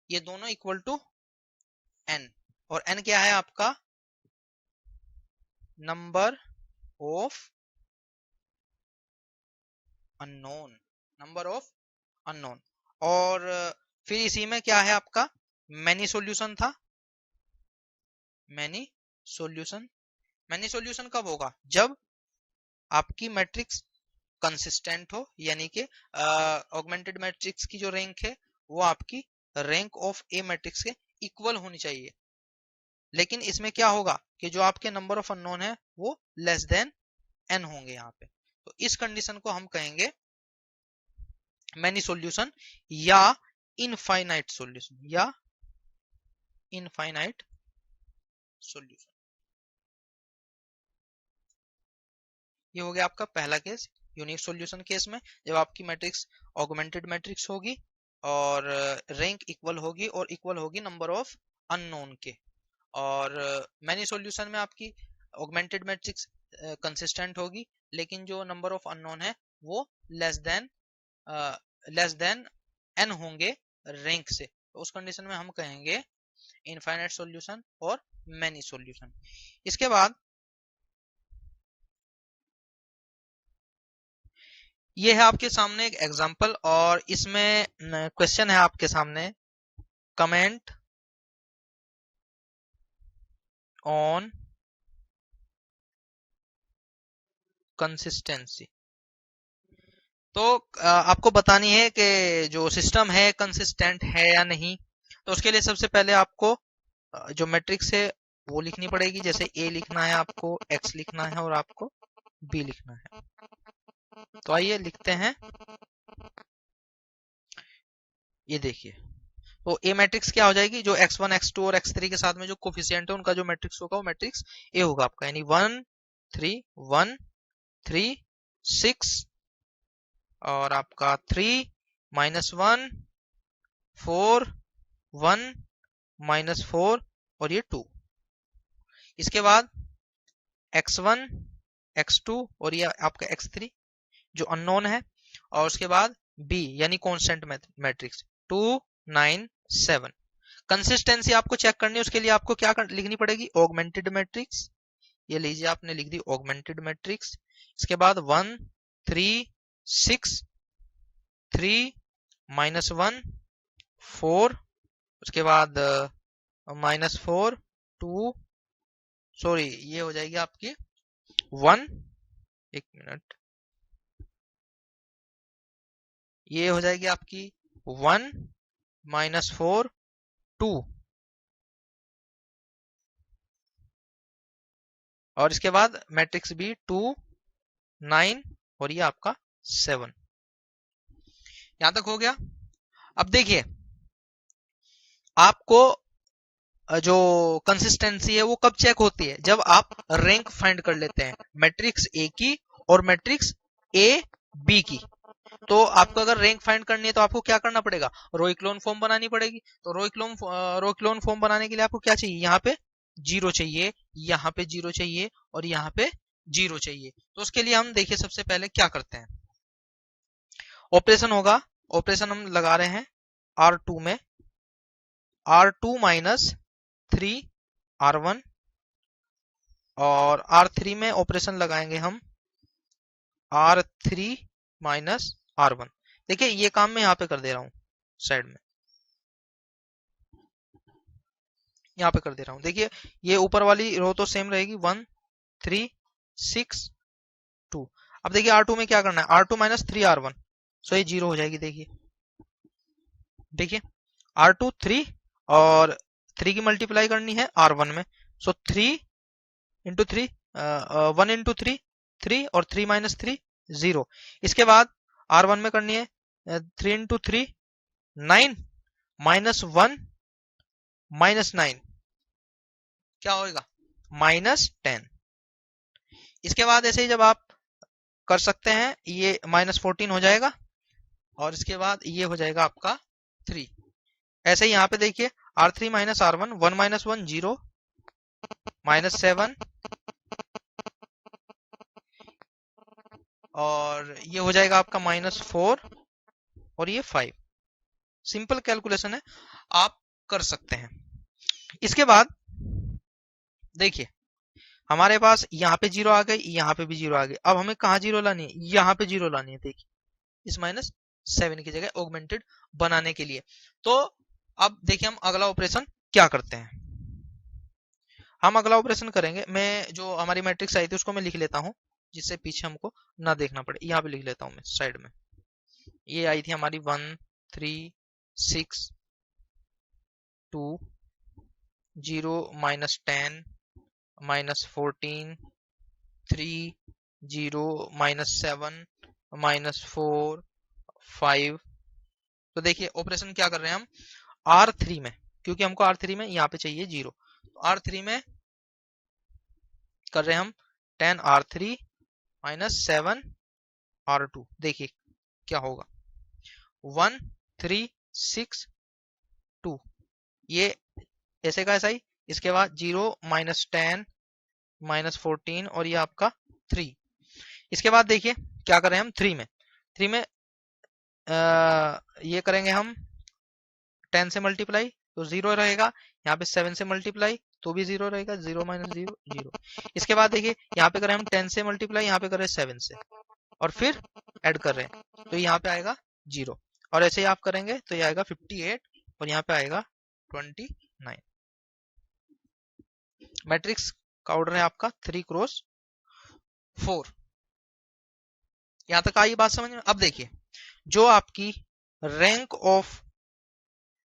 ये दोनों इक्वल टू एन, और एन क्या है आपका? Number of unknown, number of unknown. और फिर इसी में क्या है आपका मैनी सॉल्यूशन था, मैनी सॉल्यूशन। मैनी सॉल्यूशन कब होगा, जब आपकी मैट्रिक्स कंसिस्टेंट हो, यानी कि ऑगमेंटेड मैट्रिक्स की जो रैंक है वो आपकी रैंक ऑफ ए मैट्रिक्स के इक्वल होनी चाहिए। लेकिन इसमें क्या होगा कि जो आपके नंबर ऑफ अननोन है वो लेस देन एन होंगे यहाँ पे। तो इस कंडीशन को हम कहेंगे मैनी सॉल्यूशन या इनफाइनाइट सॉल्यूशन, या इनफाइनाइट सॉल्यूशन। ये हो गया आपका पहला केस। यूनिक सॉल्यूशन केस में जब आपकी मैट्रिक्स ऑगमेंटेड मैट्रिक्स होगी और रैंक इक्वल होगी, और इक्वल होगी नंबर ऑफ अननोन के। और मैनी सॉल्यूशन में आपकी ऑगमेंटेड मैट्रिक्स कंसिस्टेंट होगी, लेकिन जो नंबर ऑफ अननोन है वो लेस देन एन होंगे रैंक से। तो उस कंडीशन में हम कहेंगे इनफाइनाइट सॉल्यूशन और मैनी सॉल्यूशन। इसके बाद ये है आपके सामने एक एग्जांपल, और इसमें क्वेश्चन है आपके सामने, कमेंट ऑन कंसिस्टेंसी। तो आपको बतानी है कि जो सिस्टम है कंसिस्टेंट है या नहीं। तो उसके लिए सबसे पहले आपको जो मैट्रिक्स है वो लिखनी पड़ेगी। जैसे ए लिखना है आपको, एक्स लिखना है और आपको बी लिखना है। तो आइए लिखते हैं। ये देखिए, तो ए मैट्रिक्स क्या हो जाएगी, जो x1 x2 और x3 के साथ में जो कोफिशिएंट है उनका जो मैट्रिक्स होगा वो मैट्रिक्स ए होगा आपका, यानी 1 3 1 3 6 और आपका 3 -1 4 1 -4 और ये 2। इसके बाद x1 x2 और ये आपका x3 जो अननोन है, और उसके बाद b यानी कांस्टेंट मैट्रिक्स 2 9 7। कंसिस्टेंसी आपको चेक करनी है, उसके लिए आपको क्या लिखनी पड़ेगी, ऑगमेंटेड मैट्रिक्स। ये लीजिए आपने लिख दी ऑगमेंटेड मैट्रिक्स। इसके बाद 1 3 6 3 -1 4, उसके बाद -4 2, सॉरी ये हो जाएगी आपकी 1, एक मिनट, ये हो जाएगी आपकी 1 -4 2, और इसके बाद मैट्रिक्स बी 2 9 और ये आपका 7। यहां तक हो गया। अब देखिए, आपको जो कंसिस्टेंसी है वो कब चेक होती है, जब आप रैंक फाइंड कर लेते हैं मैट्रिक्स ए की और मैट्रिक्स ए बी की। तो आपको अगर रैंक फाइंड करनी है तो आपको क्या करना पड़ेगा, रो इक्लोन फॉर्म बनानी पड़ेगी। तो रो इक्लोन फॉर्म बनाने के लिए आपको क्या चाहिए, यहाँ पे 0 चाहिए, यहाँ पे 0 चाहिए और यहाँ पे 0 चाहिए। तो उसके लिए हम देखिए सबसे पहले क्या करते हैं, ऑपरेशन होगा। ऑपरेशन हम लगा रहे हैं R2 में, R2 -3 R1, और R3 में ऑपरेशन लगाएंगे हम R3 -R1। देखिए ये काम मैं यहाँ पे कर दे रहा हूँ साइड में, यहाँ पे कर दे रहा हूँ। देखिए ये ऊपर वाली रो तो सेम रहेगी 1 3 6 2। अब देखिए R2 में क्या करना है, R2 -3 R1, सो ये 0 हो जाएगी। देखिए R2 3 और 3 की मल्टीप्लाई करनी है R1 में, सो 3 × 3 1 × 3 3 और 3 -3 0। इसके बाद R1 में करनी है 3 × 3 9 -1 -9, क्या होगा -10। इसके बाद ऐसे ही जब आप कर सकते हैं ये -14 हो जाएगा, और इसके बाद ये हो जाएगा आपका 3। ऐसे ही यहाँ पे देखिए R3 -R1 1 -1 0 -7, और ये हो जाएगा आपका -4 और ये 5। सिंपल कैलकुलेशन है, आप कर सकते हैं। इसके बाद देखिए हमारे पास यहाँ पे 0 आ गई, यहाँ पे भी 0 आ गई। अब हमें कहाँ 0 लानी है, यहाँ पे 0 लानी है। देखिए इस 7 की जगह ऑगमेंटेड बनाने के लिए। तो अब देखिए हम अगला ऑपरेशन क्या करते हैं। हम अगला ऑपरेशन करेंगे, मैं जो हमारी मैट्रिक्स आई थी उसको मैं लिख लेता हूं, जिससे पीछे हमको ना देखना पड़े। यहाँ पे लिख लेता हूं मैं साइड में। ये आई थी हमारी 1 3 6 2 0 -10 -14 3 0 -7 -4 5। तो देखिए ऑपरेशन क्या कर रहे हैं हम R3 में, क्योंकि हमको R3 में यहाँ पे चाहिए 0, तो R3 में कर रहे हैं हम 10 R3 -7 R2। देखिए क्या होगा 1 3 6 2, ये ऐसे का ऐसा ही। इसके बाद 0 -10 -14 और ये आपका 3। इसके बाद देखिए क्या करें हम 3 में ये करेंगे हम 10 से मल्टीप्लाई तो 0 रहेगा, यहाँ पे 7 से मल्टीप्लाई तो भी 0 रहेगा, 0 -0 0। इसके बाद देखिए यहाँ पे करें हम 10 से मल्टीप्लाई, यहाँ पे करें 7 से और फिर ऐड कर रहे हैं तो यहाँ पे आएगा 0, और ऐसे ही आप करेंगे तो ये आएगा 58 और यहाँ पे आएगा 29। मैट्रिक्स का ऑर्डर है आपका 3 क्रॉस 4। यहां तक आई बात समझ में। अब देखिए जो आपकी रैंक ऑफ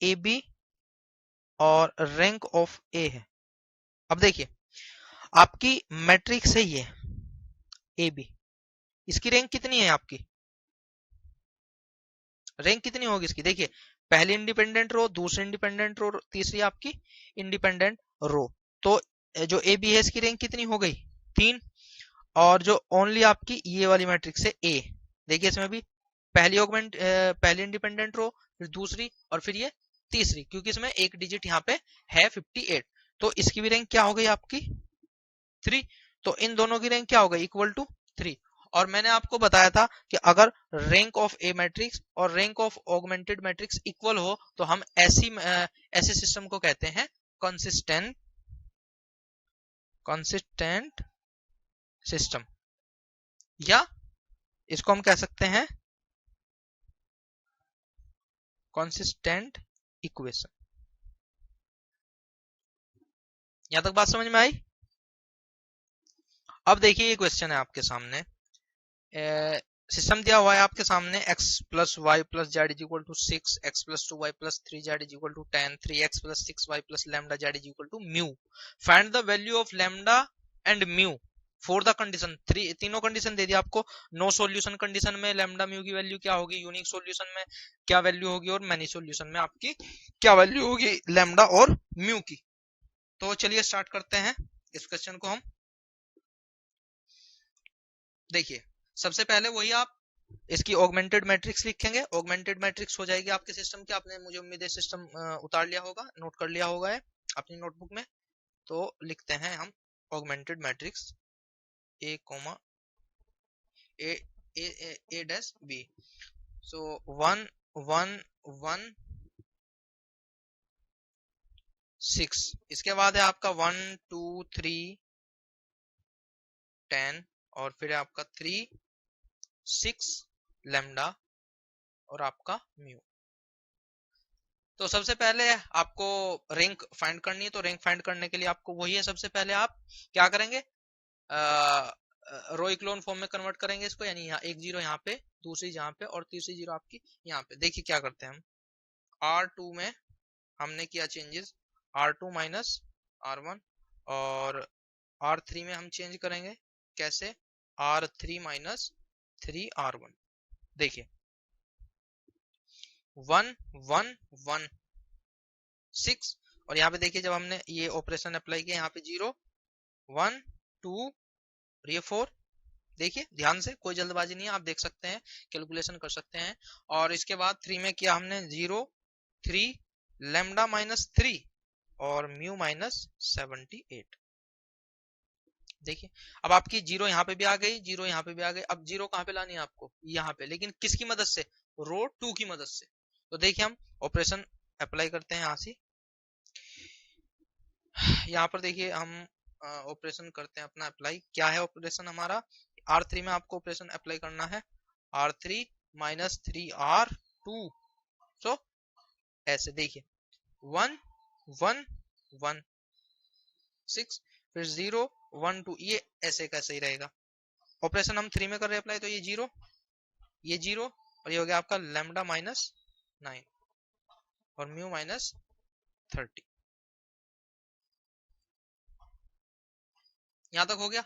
ए बी और रैंक ऑफ ए है, अब देखिए आपकी मैट्रिक्स है ये ए बी, इसकी रैंक कितनी है, आपकी रैंक कितनी होगी इसकी। देखिए पहली इंडिपेंडेंट रो, दूसरी इंडिपेंडेंट रो, तीसरी आपकी इंडिपेंडेंट रो। तो जो ए बी है इसकी रैंक कितनी हो गई 3, और जो ओनली आपकी ये वाली मैट्रिक्स है ए, देखिए इसमें भी पहली इंडिपेंडेंट रो, फिर दूसरी और फिर ये तीसरी, क्योंकि इसमें एक डिजिट यहाँ पे है 58, तो इसकी भी रैंक क्या हो गई आपकी 3। तो इन दोनों की रैंक क्या हो गई इक्वल टू 3। और मैंने आपको बताया था कि अगर रैंक ऑफ ए मैट्रिक्स और rank of augmented matrix equal हो तो हम ऐसे सिस्टम को कहते हैं कंसिस्टेंट सिस्टम, या इसको हम कह सकते हैं कंसिस्टेंट इक्वेशन। यहां तक बात समझ में आई। अब देखिए ये क्वेश्चन है आपके सामने, सिस्टम दिया हुआ है आपके सामने x plus y plus z is equal to 6, x plus 2y plus 3z is equal to 10, 3x plus 6y plus lambda z is equal to mu. Find the value of lambda and mu for the condition. तीनों condition दे दिया आपको। No solution condition में lambda mu की value क्या होगी, unique solution में क्या वैल्यू होगी, और मैनी सॉल्यूशन में आपकी क्या वैल्यू होगी लैम्डा और म्यू की। तो चलिए स्टार्ट करते हैं इस क्वेश्चन को हम। देखिए सबसे पहले वही आप इसकी ऑगमेंटेड मैट्रिक्स लिखेंगे। ऑगमेंटेड मैट्रिक्स हो जाएगी आपके सिस्टम की, आपने मुझे उम्मीद है सिस्टम उतार लिया होगा, नोट कर लिया होगा है अपनी नोटबुक में। तो लिखते हैं हम augmented matrix A comma A A dash B. So 1 1 1 6, इसके बाद है आपका 1 2 3 10 और फिर है आपका 3 6 लैम्डा और आपका म्यू। तो सबसे पहले आपको रैंक फाइंड करनी है, तो रैंक फाइंड करने के लिए आपको वही है, सबसे पहले आप क्या करेंगे रो इक्लोन फॉर्म में कन्वर्ट करेंगे इसको, यानी यहाँ एक जीरो यहाँ पे, दूसरी यहाँ पे और तीसरी जीरो आपकी यहाँ पे। देखिए क्या करते हैं हम R2 में हमने किया चेंजेस R2 माइनस R1, और R3 में हम चेंज करेंगे कैसे R3 माइनस 3R1। देखिए 1 1 1 6, और यहाँ पे देखिए जब हमने ये ऑपरेशन अप्लाई किया यहाँ पे 0 1 2 और ये 4। देखिए ध्यान से, कोई जल्दबाजी नहीं है, आप देख सकते हैं, कैलकुलेशन कर सकते हैं। और इसके बाद 3 में किया हमने 0 3 लैम्डा माइनस 3 और म्यू माइनस 78। देखिए अब आपकी 0 यहाँ पे भी आ गई, 0 यहाँ पे भी आ गई। अब 0 कहाँ पे लानी है आपको यहाँ पे, लेकिन किसकी मदद से, रो 2 की मदद से। तो देखिए हम ऑपरेशन अप्लाई करते हैं यहाँ से, यहाँ पर देखिए हम ऑपरेशन करते हैं अपना अप्लाई। क्या है ऑपरेशन हमारा R3 में आपको ऑपरेशन अप्लाई करना है R3 -3r2। सो ऐसे देखिए 1 1 1 6 फिर 0 1 2, ये ऐसे कैसे ही रहेगा। ऑपरेशन हम 3 में कर रहे अप्लाई, तो ये 0 और ये हो गया आपका लैम्डा -9 और म्यू -30। यहां तक हो गया।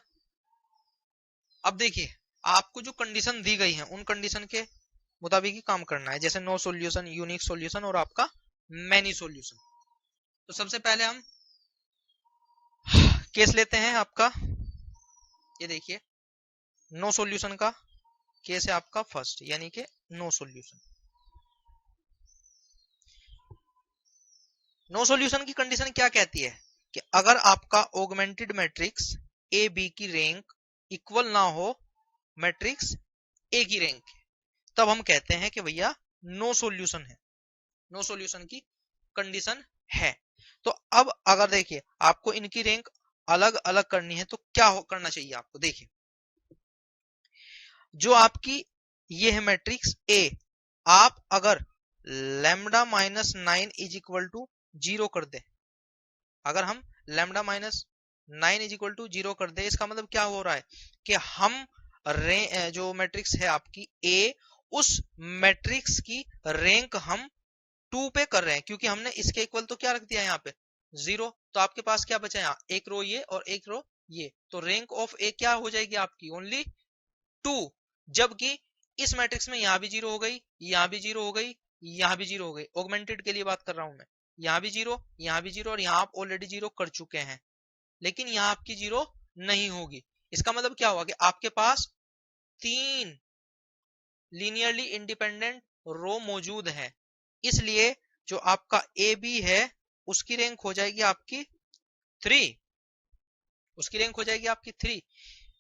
अब देखिए आपको जो कंडीशन दी गई है उन कंडीशन के मुताबिक ही काम करना है, जैसे नो सॉल्यूशन, यूनिक सॉल्यूशन और आपका मैनी सॉल्यूशन। तो सबसे पहले हम केस लेते हैं आपका, ये देखिए नो सॉल्यूशन का केस है आपका फर्स्ट, यानी कि नो सॉल्यूशन। नो सॉल्यूशन की कंडीशन क्या कहती है कि अगर आपका ऑगमेंटेड मैट्रिक्स ए बी की रैंक इक्वल ना हो मैट्रिक्स ए की रैंक, तब हम कहते हैं कि भैया नो सॉल्यूशन है, नो सॉल्यूशन की कंडीशन है। तो अब अगर देखिए आपको इनकी रैंक अलग अलग करनी है तो क्या करना चाहिए आपको, देखिए जो आपकी ये है मैट्रिक्स ए, आप अगर लैम्डा -9 इज इक्वल टू 0 कर दे, अगर हम लैम्डा -9 इज इक्वल टू 0 कर दे, इसका मतलब क्या हो रहा है कि हम जो मैट्रिक्स है आपकी ए, उस मैट्रिक्स की रैंक हम 2 पे कर रहे हैं, क्योंकि हमने इसके इक्वल तो क्या रख दिया यहाँ पे 0। तो आपके पास क्या बचा यहाँ, एक रो ये और एक रो ये, तो रैंक ऑफ ए क्या हो जाएगी आपकी ओनली 2। जबकि इस मैट्रिक्स में यहाँ भी 0 हो गई, यहाँ भी 0 हो गई, यहाँ भी 0 हो गई, ऑगमेंटेड के लिए बात कर रहा हूं मैं, यहाँ भी 0, यहाँ भी 0 और यहाँ आप ऑलरेडी 0 कर चुके हैं, लेकिन यहाँ आपकी 0 नहीं होगी। इसका मतलब क्या हुआ कि आपके पास 3 लीनियरली इंडिपेंडेंट रो मौजूद है, इसलिए जो आपका ए बी है उसकी रैंक हो जाएगी आपकी 3, उसकी रैंक हो जाएगी आपकी 3।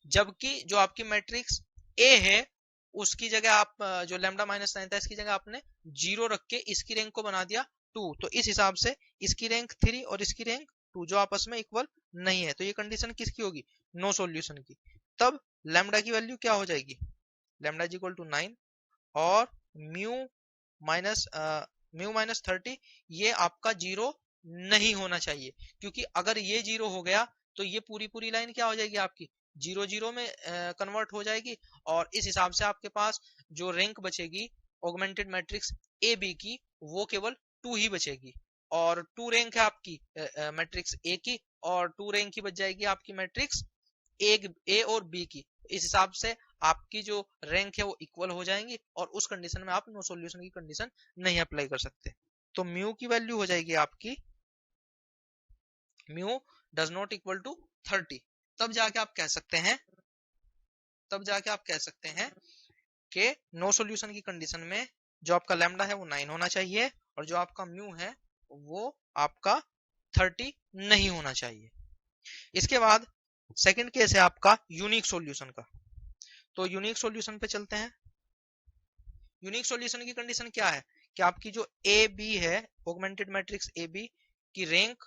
जबकि जो आपकी मैट्रिक्स ए है उसकी जगह आप जो लैम्डा -9 था इसकी जगह आपने 0 रख के इसकी रैंक को बना दिया 2, तो इस हिसाब से इसकी रैंक 3 और इसकी रैंक 2 जो आपस में इक्वल नहीं है, तो ये कंडीशन किसकी होगी, नो सॉल्यूशन की। तब लैम्डा की वैल्यू क्या हो जाएगी, लैम्डा इज इक्वल टू 9 और म्यू -30, ये आपका 0 नहीं होना चाहिए, क्योंकि अगर ये 0 हो गया तो ये पूरी पूरी लाइन क्या हो जाएगी आपकी 0 0 में कन्वर्ट हो जाएगी, और इस हिसाब से आपके पास जो रैंक बचेगी ऑगमेंटेड मैट्रिक्स ए बी की वो केवल 2 ही बचेगी, और 2 रैंक है आपकी मैट्रिक्स ए की, और 2 रैंक की बच जाएगी आपकी मैट्रिक्स ए और बी की। इस हिसाब से आपकी जो रैंक है वो इक्वल हो जाएंगी, और उस कंडीशन में आप नो सॉल्यूशन की कंडीशन नहीं अप्लाई कर सकते। तो म्यू की वैल्यू हो जाएगी आपकी mu does not equal to 30। तब जाके आप कह सकते हैं, तब जाके आप कह सकते हैं कि नो सॉल्यूशन की कंडीशन में जो आपका लैम्डा है वो 9 होना चाहिए और जो आपका म्यू है वो आपका 30 नहीं होना चाहिए। इसके बाद सेकंड केस है आपका यूनिक सॉल्यूशन का। तो यूनिक सॉल्यूशन पे चलते हैं। यूनिक सॉल्यूशन की कंडीशन क्या है कि आपकी जो ए बी है ऑगमेंटेड मैट्रिक्स ए बी की रैंक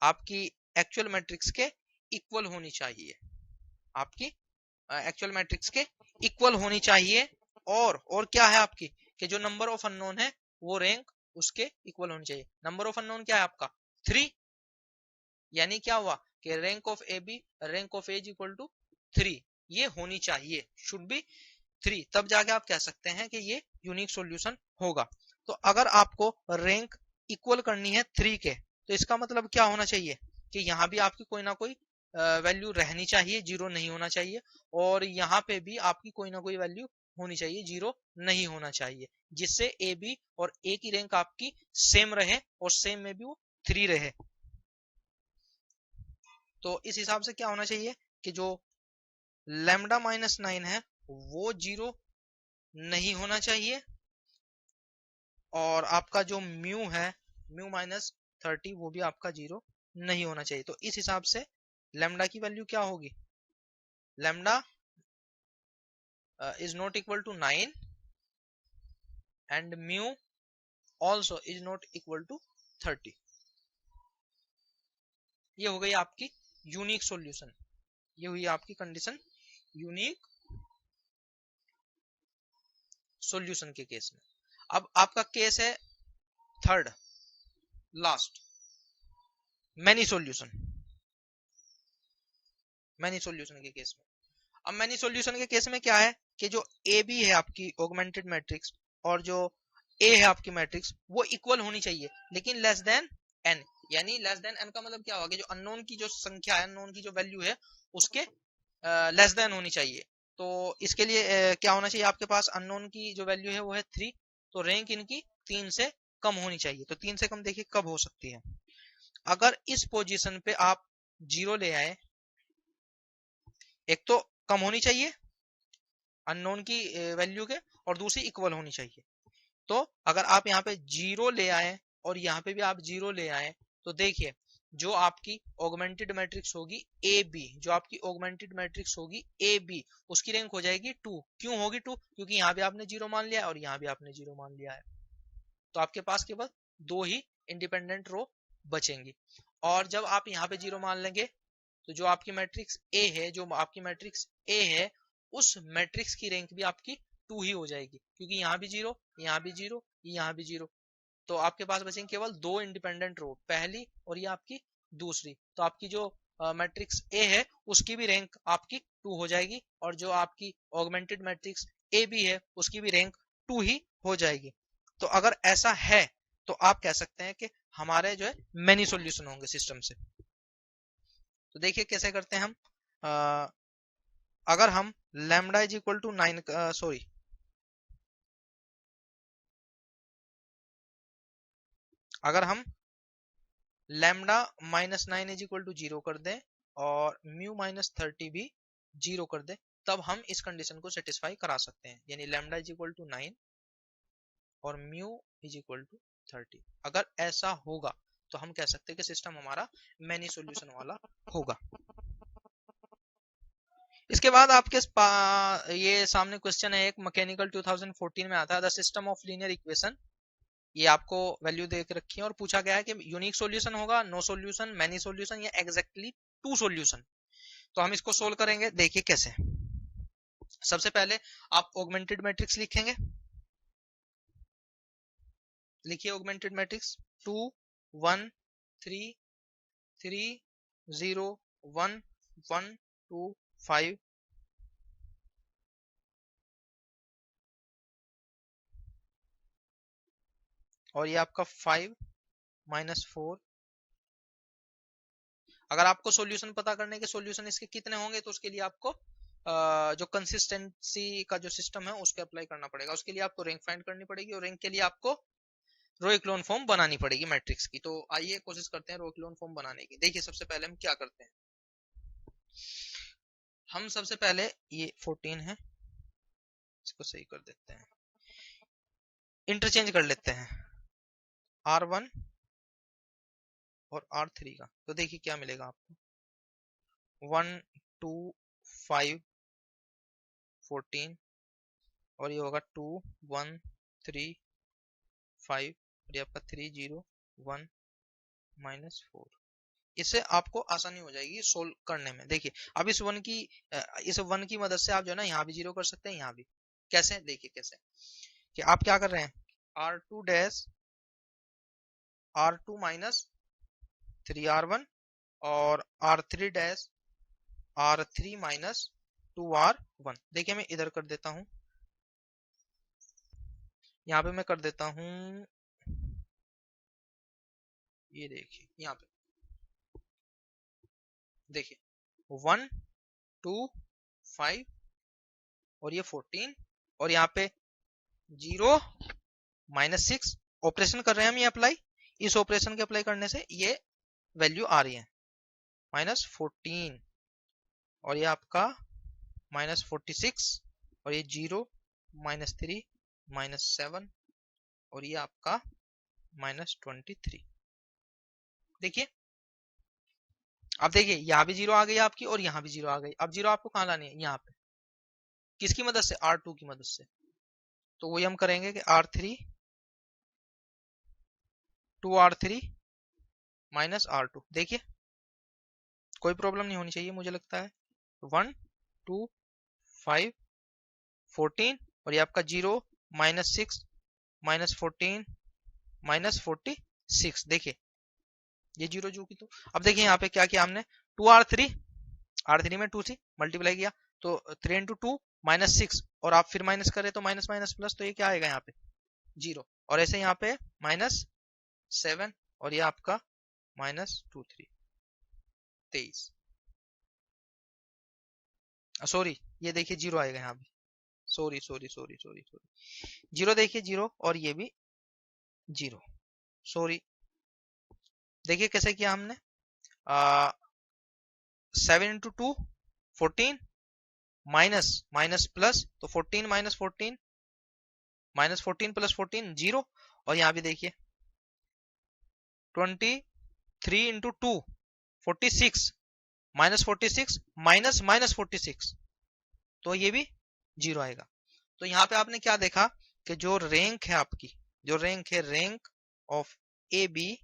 आपकी एक्चुअल मैट्रिक्स के इक्वल होनी चाहिए, आपकी एक्चुअल मैट्रिक्स के इक्वल होनी चाहिए, और क्या है आपकी कि जो नंबर ऑफ अननोन है वो रैंक उसके इक्वल होनी चाहिए। नंबर ऑफ अननोन क्या है आपका 3, यानी क्या हुआ कि rank of A B, rank of A is equal to 3, ये होनी चाहिए, शुड बी 3, तब जाके आप कह सकते हैं कि ये यूनिक सॉल्यूशन होगा। तो अगर आपको रैंक इक्वल करनी है 3 के, तो इसका मतलब क्या होना चाहिए कि यहाँ भी आपकी कोई ना कोई वैल्यू रहनी चाहिए, 0 नहीं होना चाहिए, और यहाँ पे भी आपकी कोई ना कोई वैल्यू होनी चाहिए, 0 नहीं होना चाहिए, जिससे ए बी और ए की रैंक आपकी सेम रहे और सेम में भी वो 3 रहे। तो इस हिसाब से क्या होना चाहिए कि जो लैम्डा -9 है वो 0 नहीं होना चाहिए, और आपका जो म्यू है म्यू -30 वो भी आपका 0 नहीं होना चाहिए। तो इस हिसाब से लैम्डा की वैल्यू क्या होगी, lambda is not equal to 9 and mu also is not equal to 30। ये हो गई आपकी यूनिक सॉल्यूशन, ये हुई आपकी कंडीशन यूनिक सॉल्यूशन के केस में। अब आपका केस है third last, many solution. Many solution के केस में, अब मैनी सॉल्यूशन के केस में क्या है कि जो ए बी है आपकी ऑगमेंटेड मैट्रिक्स और जो ए है आपकी मैट्रिक्स वो इक्वल होनी चाहिए, लेकिन लेस देन एन। यानी लेस देन एन का मतलब क्या होगा कि जो अननोन की जो संख्या है, अननोन की जो वैल्यू है उसके लेस देन होनी चाहिए। तो इसके लिए क्या होना चाहिए आपके पास, अननोन की जो वैल्यू है वो है 3, तो रैंक इनकी 3 से कम होनी चाहिए। तो 3 से कम देखिए कब हो सकती है, अगर इस पोजीशन पे आप 0 ले आए, एक तो कम होनी चाहिए अननोन की वैल्यू के, और दूसरी इक्वल होनी चाहिए। तो अगर आप यहाँ पे 0 ले आए और यहाँ पे भी आप 0 ले आए, तो देखिए जो आपकी ऑगमेंटेड मैट्रिक्स होगी ए बी, जो आपकी ऑगमेंटेड मैट्रिक्स होगी ए बी, उसकी रैंक हो जाएगी 2। क्यों होगी 2? क्योंकि यहाँ भी आपने 0 मान लिया है और यहाँ भी आपने 0 मान लिया है। तो आपके पास केवल 2 ही इंडिपेंडेंट रो बचेंगी। और जब आप यहाँ पे 0 मान लेंगे तो जो आपकी मैट्रिक्स ए है, जो आपकी मैट्रिक्स ए है, उस मैट्रिक्स की रैंक भी आपकी 2 ही हो जाएगी, क्योंकि यहाँ भी 0, यहाँ भी 0, यहाँ भी 0। तो आपके पास बचेंगे केवल 2 इंडिपेंडेंट रो, पहली और ये आपकी दूसरी। तो आपकी जो मैट्रिक्स ए है उसकी भी रैंक आपकी 2 हो जाएगी, और जो आपकी ऑगमेंटेड मैट्रिक्स ए बी है उसकी भी रैंक 2 ही हो जाएगी। तो अगर ऐसा है तो आप कह सकते हैं कि हमारे जो है मेनी सॉल्यूशन होंगे सिस्टम से। तो देखिए कैसे करते हैं हम। अगर हम lambda is equal to 9, sorry, अगर हम लैम्डा -9 इज इक्वल टू 0 कर दें और म्यू -30 भी 0 कर दें, तब हम इस कंडीशन को सेटिस्फाई करा सकते हैं। यानी लैम्डा इज इक्वल टू 9 और म्यू इज इक्वल टू 30। अगर ऐसा होगा तो हम कह सकते हैं कि सिस्टम हमारा मैनी सॉल्यूशन वाला होगा। इसके बाद आपके ये सामने क्वेश्चन है एक, मैकेनिकल 2014 में आता है, the system of linear equation. ये आपको वैल्यू दे के रखी है और पूछा गया है कि यूनिक सॉल्यूशन होगा, नो सॉल्यूशन, मैनी सॉल्यूशन, या एग्जैक्टली 2 सॉल्यूशन। तो हम इसको सोल्व करेंगे। देखिए कैसे। सबसे पहले आप ऑगमेंटेड मैट्रिक्स लिखेंगे। लिखिए ऑगमेंटेड मैट्रिक्स 2 1 3 3 0 1 1 2 5, और ये आपका 5 -4। अगर आपको सॉल्यूशन पता करने के सॉल्यूशन इसके कितने होंगे तो उसके लिए आपको जो कंसिस्टेंसी का जो सिस्टम है उसके अप्लाई करना पड़ेगा। उसके लिए आपको रैंक फाइंड करनी पड़ेगी और रैंक के लिए आपको रो इक्लोन फॉर्म बनानी पड़ेगी मैट्रिक्स की। तो आइए कोशिश करते हैं रो इक्लोन फॉर्म बनाने की। देखिए सबसे पहले हम क्या करते हैं, हम सबसे पहले ये 14 है, इसको सही कर देते हैं, इंटरचेंज कर लेते हैं R1 और R3 का। तो देखिए क्या मिलेगा आपको, 1 2 5 14, और ये होगा 2 1 3 5, और ये आपका 3 0 1 -4। इससे आपको आसानी हो जाएगी सोल्व करने में। देखिए अब इस वन की मदद से आप जो है ना यहाँ भी 0 कर सकते हैं, यहाँ भी। कैसे? देखिए कैसे कि आप क्या कर रहे हैं, R2 डैश R2 -3R1 और R3 डैश R3 -2R1। देखिए मैं इधर कर देता हूं, यहाँ पे मैं कर देता हूं, ये देखिए यहाँ पे देखिए 1 2 5 और ये 14, और यहाँ पे 0 -6। ऑपरेशन कर रहे हैं हम ये अप्लाई, इस ऑपरेशन के अप्लाई करने से ये वैल्यू आ रही है -14, और ये आपका -46, और ये 0 -3 -7, और ये आपका -23। देखिए अब देखिए यहाँ भी 0 आ गई आपकी और यहाँ भी 0 आ गई। अब 0 आपको कहाँ लानी है, यहाँ पे। किसकी मदद से? R2 की मदद से। तो वही हम करेंगे कि R3 2R3 -R2। देखिए कोई प्रॉब्लम नहीं होनी चाहिए मुझे लगता है। 1 2 5 14, और ये आपका 0 -6 -14 -46। देखिए ये 0 जो की, तो अब देखिए यहाँ पे क्या किया हमने, 2r3 में 2 से मल्टीप्लाई किया तो 3 इंटू 2 -6, और आप फिर माइनस करें तो माइनस माइनस प्लस, तो ये क्या आएगा यहाँ पे 0, और ऐसे यहाँ पे -7 और ये आपका -2 3 23, सॉरी ये देखिए 0 आएगा यहाँ पे, सॉरी 0 देखिए 0, और ये भी 0, सॉरी। देखिए कैसे किया हमने, 7 इंटू 2 14 माइनस माइनस प्लस, तो 14 -14 प्लस 14 0, और यहाँ भी देखिए 23 इंटू 2 46 -46 माइनस -46, तो ये भी 0 आएगा। तो यहाँ पे आपने क्या देखा कि जो रैंक है आपकी, जो रैंक है, rank of A B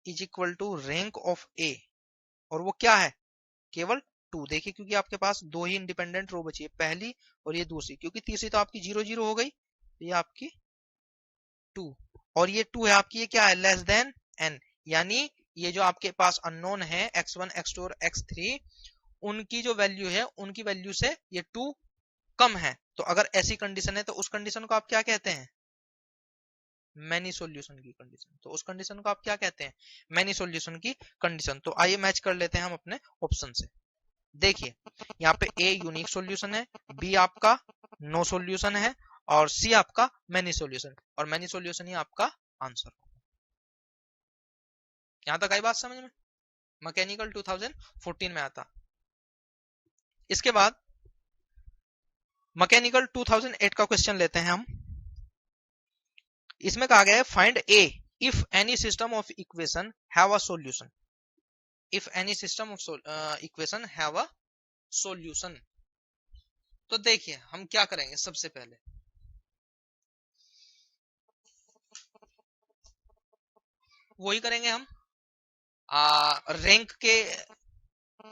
is equal to rank of A, और वो क्या है, केवल 2। देखिए क्योंकि आपके पास दो ही इंडिपेंडेंट रो बची है, पहली और ये दूसरी, क्योंकि तीसरी तो आपकी 0 0 हो गई, तो ये आपकी 2, और ये 2 है आपकी, ये क्या है, लेस देन n, यानी ये जो आपके पास अननोन है x1 x2 और x3, उनकी जो वैल्यू है, उनकी वैल्यू से ये 2 कम है। तो अगर ऐसी कंडीशन है तो उस कंडीशन को आप क्या कहते हैं, मैनी सॉल्यूशन की कंडीशन। तो उस कंडीशन को आप क्या कहते हैं, मैनी सॉल्यूशन की कंडीशन। तो आइए मैच कर लेते हैं हम अपने ऑप्शन से। देखिए यहाँ पे ए यूनिक सॉल्यूशन है, बी आपका नो सॉल्यूशन है, और सी आपका मैनी सॉल्यूशन, और मैनी सॉल्यूशन ही आपका आंसर होगा। यहां तक आई बात समझ में, मैकेनिकल 2014 में आता। इसके बाद मैकेनिकल 2008 का क्वेश्चन लेते हैं हम। इसमें कहा गया है find A if any system of equation have a solution, if any system of equation have a solution. तो देखिए हम क्या करेंगे, सबसे पहले वही करेंगे हम, रैंक के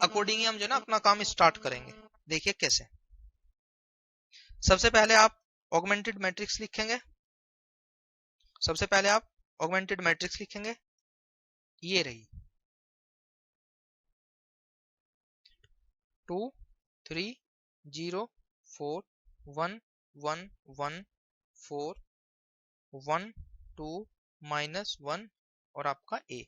अकॉर्डिंग ही हम जो ना अपना काम स्टार्ट करेंगे। देखिए कैसे, सबसे पहले आप ऑगमेंटेड मैट्रिक्स लिखेंगे, सबसे पहले आप ऑगमेंटेड मैट्रिक्स लिखेंगे, ये रही 2 3 0 4 1 1 1 4 1 2 -1 और आपका ए।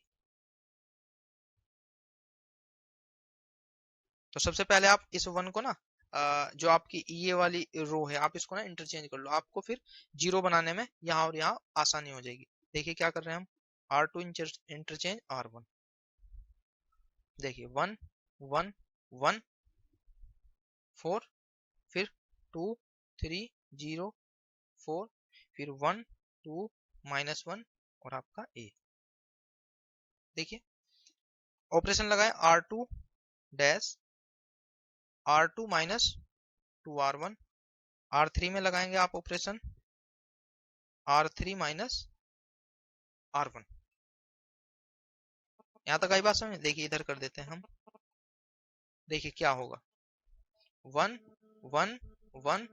तो सबसे पहले आप इस 1 को ना, जो आपकी ये वाली रो है, आप इसको ना इंटरचेंज कर लो, आपको फिर 0 बनाने में यहाँ और यहाँ आसानी हो जाएगी। देखिए क्या कर रहे हैं हम, R2 इंटरचेंज R1, देखिए 1 1 1 4, फिर 2 3 0 4, फिर 1 2 -1 और आपका ए। देखिए ऑपरेशन लगाए, R2 dash R2 -2R1, R3 में लगाएंगे आप ऑपरेशन R3 -R1। यहां तक आई बात समझ। देखिए इधर कर देते हैं हम, देखिए क्या होगा, 1 1 1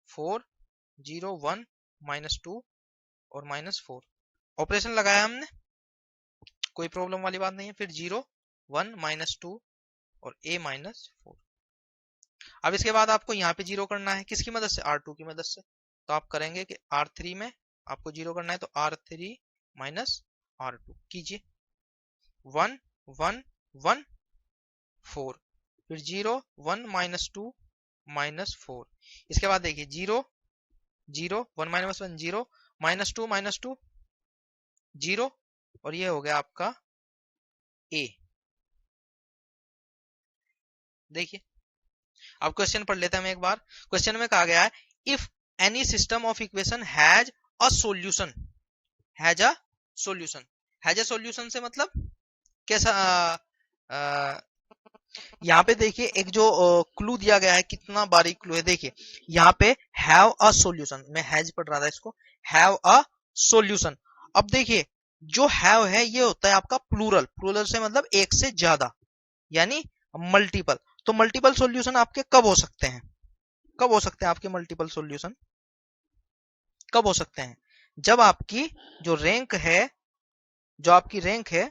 4 0 1 -2 और -4, ऑपरेशन लगाया हमने, कोई प्रॉब्लम वाली बात नहीं है। फिर 0 1 -2 और a -4। अब इसके बाद आपको यहाँ पे 0 करना है, किसकी मदद से, R2 की मदद से। तो आप करेंगे कि R3 में आपको 0 करना है, तो R3 -R2 कीजिए, 1 1 1 4, फिर 0 1 -2 -4। इसके बाद देखिए 0 0 1 -1 0 -2 -2 0, और ये हो गया आपका a। देखिए अब क्वेश्चन पढ़ लेते हैं हम एक बार। क्वेश्चन में कहा गया है if any system of equation has a solution, has a solution, has a solution से मतलब कैसा, यहाँ पे देखिए एक जो क्लू दिया गया है, कितना बारीक क्लू है। देखिए यहाँ पे हैव अ सॉल्यूशन, मैं हैज पढ़ रहा था इसको, हैव अ सॉल्यूशन। अब देखिए जो हैव है ये होता है आपका प्लूरल, प्लूरल से मतलब एक से ज्यादा, यानी मल्टीपल। तो मल्टीपल सॉल्यूशन आपके कब हो सकते हैं, कब हो सकते हैं आपके मल्टीपल सॉल्यूशन, कब हो सकते हैं? जब आपकी जो रैंक है, जो आपकी रैंक है,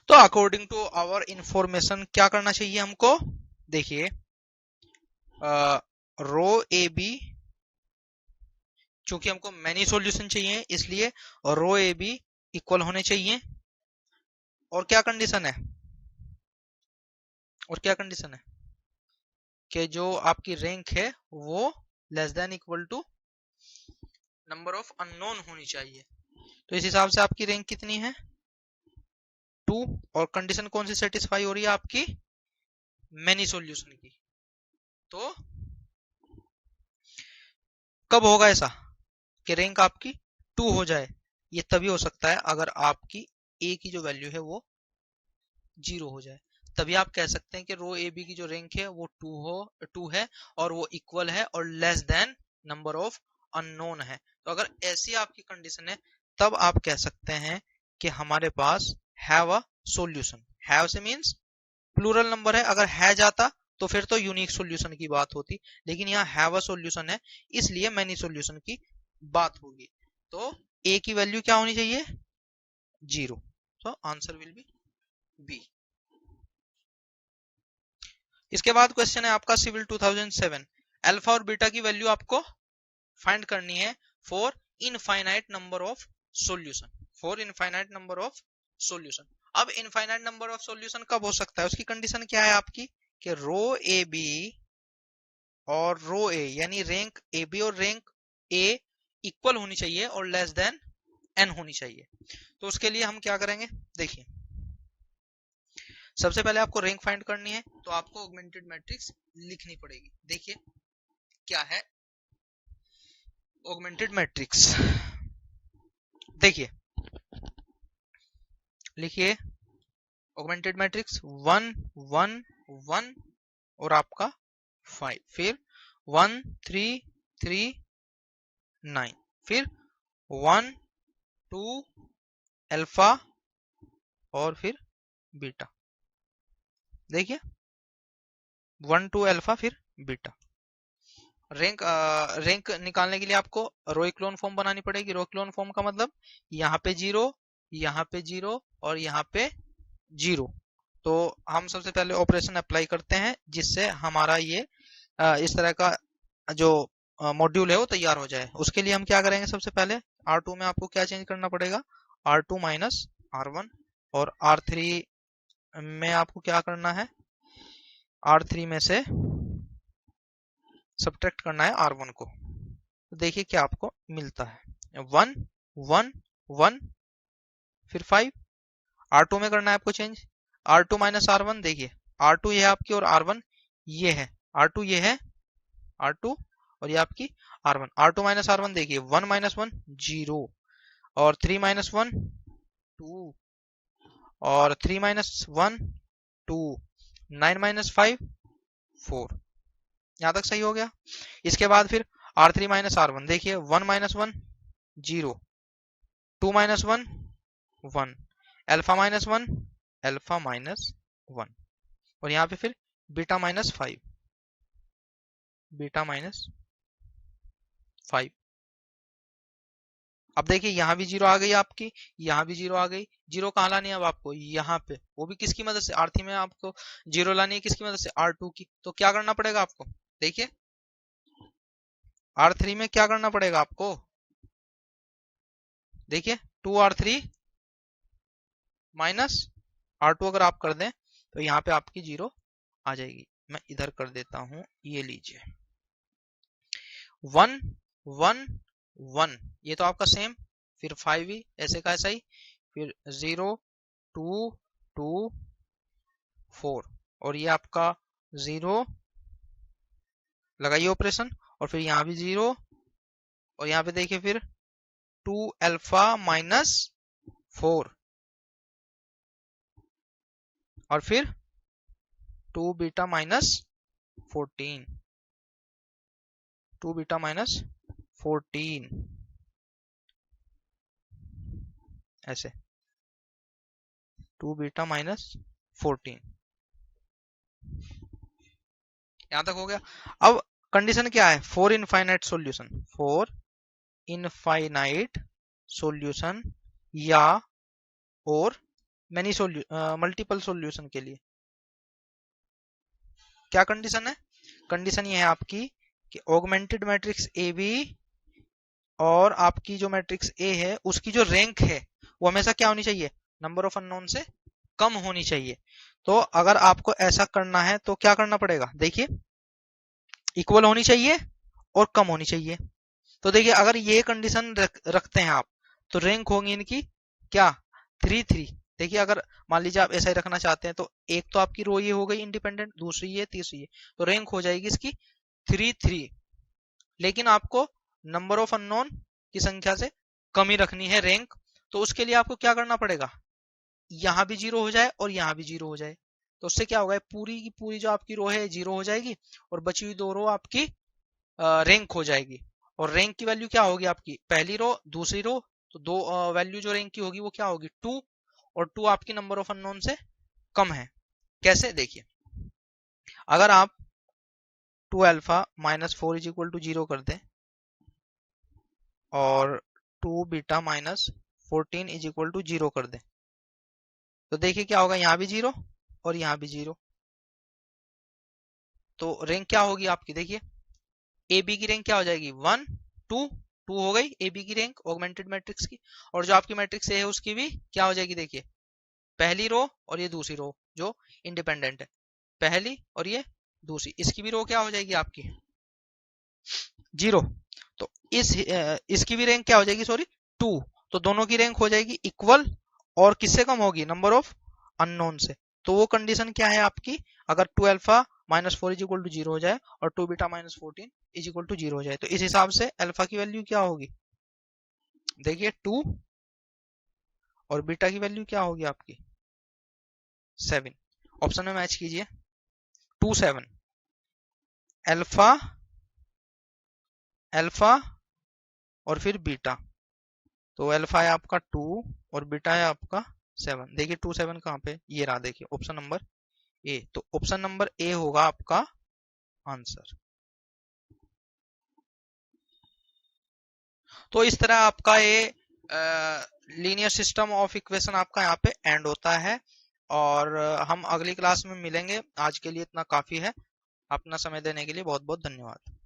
तो अकॉर्डिंग टू आवर इंफॉर्मेशन क्या करना चाहिए हमको? देखिए रो ए बी, चूंकि हमको मैनी सॉल्यूशन चाहिए इसलिए रो ए बी इक्वल होने चाहिए। और क्या कंडीशन है? और क्या कंडीशन है? कि जो आपकी रैंक है वो less than equal to number of unknown होनी चाहिए। तो इस हिसाब से आपकी रैंक कितनी है? 2। और कंडीशन कौन सी सेटिस्फाई हो रही है आपकी? मैनी सॉल्यूशन की। तो कब होगा ऐसा कि रैंक आपकी 2 हो जाए? ये तभी हो सकता है अगर आपकी ए की जो वैल्यू है वो 0 हो जाए। तभी आप कह सकते हैं कि रो ए बी की जो रैंक है वो 2 है और वो इक्वल है और less than number of unknown है। तो अगर ऐसी आपकी कंडीशन है तब आप कह सकते हैं कि हमारे पास हैव अ सॉल्यूशन। हैव से मींस प्लूरल नंबर है, अगर है जाता तो फिर तो यूनिक सॉल्यूशन की बात होती, लेकिन यहाँ हैव अ सॉल्यूशन है इसलिए मैनी सॉल्यूशन की बात होगी। तो ए की वैल्यू क्या होनी चाहिए? 0। तो आंसर विल बी बी। इसके बाद क्वेश्चन है आपका सिविल 2007। अल्फा और बीटा की वैल्यू आपको फाइंड करनी है for infinite number of solution. For infinite number of solution. अब इनफाइनाइट नंबर ऑफ सॉल्यूशन कब हो सकता है? उसकी कंडीशन क्या है आपकी कि रो ए बी और रो ए यानी रैंक ए बी और रैंक ए इक्वल होनी चाहिए और लेस देन एन होनी चाहिए। तो उसके लिए हम क्या करेंगे? देखिए सबसे पहले आपको रैंक फाइंड करनी है तो आपको ऑगमेंटेड मैट्रिक्स लिखनी पड़ेगी। देखिए क्या है ऑगमेंटेड मैट्रिक्स। देखिए लिखिए ऑगमेंटेड मैट्रिक्स 1 1 1 और आपका 5, फिर 1 3 3 9, फिर 1 2 अल्फा और फिर बीटा। देखिए 1 2 अल्फा फिर बीटा। रैंक निकालने के लिए आपको रो इक्लोन फॉर्म बनानी पड़ेगी। रो इक्लोन फॉर्म का मतलब यहाँ पे 0, यहाँ पे 0 और यहाँ पे 0। तो हम सबसे पहले ऑपरेशन अप्लाई करते हैं जिससे हमारा ये इस तरह का जो मॉड्यूल है वो तैयार हो जाए। उसके लिए हम क्या करेंगे? सबसे पहले R2 में आपको क्या चेंज करना पड़ेगा? R2 minus R1। और R3 में आपको क्या करना है? R3 में से सब्ट्रैक्ट करना है R1 को। तो देखिए क्या आपको मिलता है 1 1 1 फिर 5। R2 में करना है आपको चेंज R2 माइनस R1। देखिए R2 ये है आपकी और R1 ये है। R2 ये है R2 और ये आपकी R1। R2 माइनस R1 देखिए 1 माइनस 1 0 और 3 माइनस 1 2 और 3 माइनस 1 2 9 माइनस 5 4। यहाँ तक सही हो गया। इसके बाद फिर R3 माइनस R1 देखिए 1 minus 1 0 2 minus 1 1 alpha minus 1 alpha minus 1 और यहाँ पे फिर बीटा माइनस 5 बीटा माइनस 5। अब देखिए यहाँ भी 0 आ गई आपकी, यहाँ भी 0 आ गई। 0 कहाँ लानी है अब आपको? यहाँ पे। वो भी किसकी मदद से? R3 में आपको 0 लानी है किसकी मदद से? R2 की। तो क्या करना पड़ेगा आपको? देखिए R3 में क्या करना पड़ेगा आपको? देखिए 2R3 माइनस R2 अगर आप कर दें तो यहाँ पे आपकी 0 आ जाएगी। मैं इधर कर देता हूं, ये लीजिए 1 1 1 ये तो आपका सेम, फिर 5 भी ऐसे का ऐसा ही, फिर 0 2 2 4 और ये आपका 0 लगाइए ऑपरेशन और फिर यहाँ भी 0 और यहाँ पे देखिए फिर 2 अल्फा माइनस 4 और फिर 2 बीटा माइनस 14 2 बीटा माइनस 14 ऐसे 2 बीटा माइनस 14। यहां तक हो गया। अब कंडीशन क्या है? For infinite solution. For infinite solution या और मैनी मल्टीपल सॉल्यूशन के लिए क्या कंडीशन है? कंडीशन ये है आपकी कि ऑगमेंटेड मैट्रिक्स ए बी और आपकी जो मैट्रिक्स ए है उसकी जो रैंक है वो हमेशा क्या होनी चाहिए? नंबर ऑफ अननोन से कम होनी चाहिए। तो अगर आपको ऐसा करना है तो क्या करना पड़ेगा? देखिए, इक्वल होनी चाहिए और कम होनी चाहिए। तो देखिए, अगर ये कंडीशन रखते हैं आप तो रैंक होंगी इनकी क्या? 3 3। देखिए, अगर मान लीजिए आप ऐसा ही रखना चाहते हैं तो एक तो आपकी रो ये हो गई इंडिपेंडेंट, दूसरी ये, तीसरी ये, तो रैंक हो जाएगी इसकी 3 3। लेकिन आपको नंबर ऑफ अननोन की संख्या से कम ही रखनी है रैंक। तो उसके लिए आपको क्या करना पड़ेगा? यहाँ भी 0 हो जाए और यहाँ भी 0 हो जाए। तो उससे क्या होगा? पूरी की पूरी जो आपकी रो है 0 हो जाएगी और बची हुई 2 रो आपकी रैंक हो जाएगी। और रैंक की वैल्यू क्या होगी आपकी? पहली रो, दूसरी रो, तो दो वैल्यू जो रैंक की होगी वो क्या होगी? 2। और 2 आपकी नंबर ऑफ अननोन से कम है। कैसे? देखिए, अगर आप 2 alpha minus 4 is equal to 0 कर दें और 2 beta minus 14 is equal to 0 कर दें तो देखिए क्या होगा? यहाँ भी 0 और यहाँ भी 0। तो रैंक क्या होगी आपकी? देखिए, ए बी की रैंक क्या हो जाएगी? 1 2 2 हो गई ए बी की रैंक ऑगमेंटेड मैट्रिक्स की। और जो आपकी मैट्रिक्स ए है उसकी भी क्या हो जाएगी? देखिए, पहली रो और ये दूसरी रो जो इंडिपेंडेंट है, पहली और ये दूसरी, इसकी भी रो क्या हो जाएगी आपकी? 0। तो इसकी भी रैंक क्या हो जाएगी? सॉरी, 2। तो दोनों की रैंक हो जाएगी इक्वल और किससे कम होगी? नंबर ऑफ अननोन से। तो वो कंडीशन क्या है आपकी? अगर 2 alpha minus 4 is equal to 0 हो जाए और 2 beta minus 14 is equal to 0 हो जाए तो इस हिसाब से अल्फा की वैल्यू क्या होगी? देखिए, 2 और बीटा की वैल्यू क्या होगी आपकी? 7। ऑप्शन में मैच कीजिए, 2 7। अल्फा अल्फा और फिर बीटा। तो अल्फा है आपका 2 और बीटा है आपका 7। देखिए 2 7 कहाँ पे? ये रहा, देखिए ऑप्शन नंबर ए। तो ऑप्शन नंबर ए होगा आपका आंसर। तो इस तरह आपका ये लीनियर सिस्टम ऑफ इक्वेशन आपका यहाँ पे एंड होता है। और हम अगली क्लास में मिलेंगे। आज के लिए इतना काफी है। अपना समय देने के लिए बहुत बहुत धन्यवाद।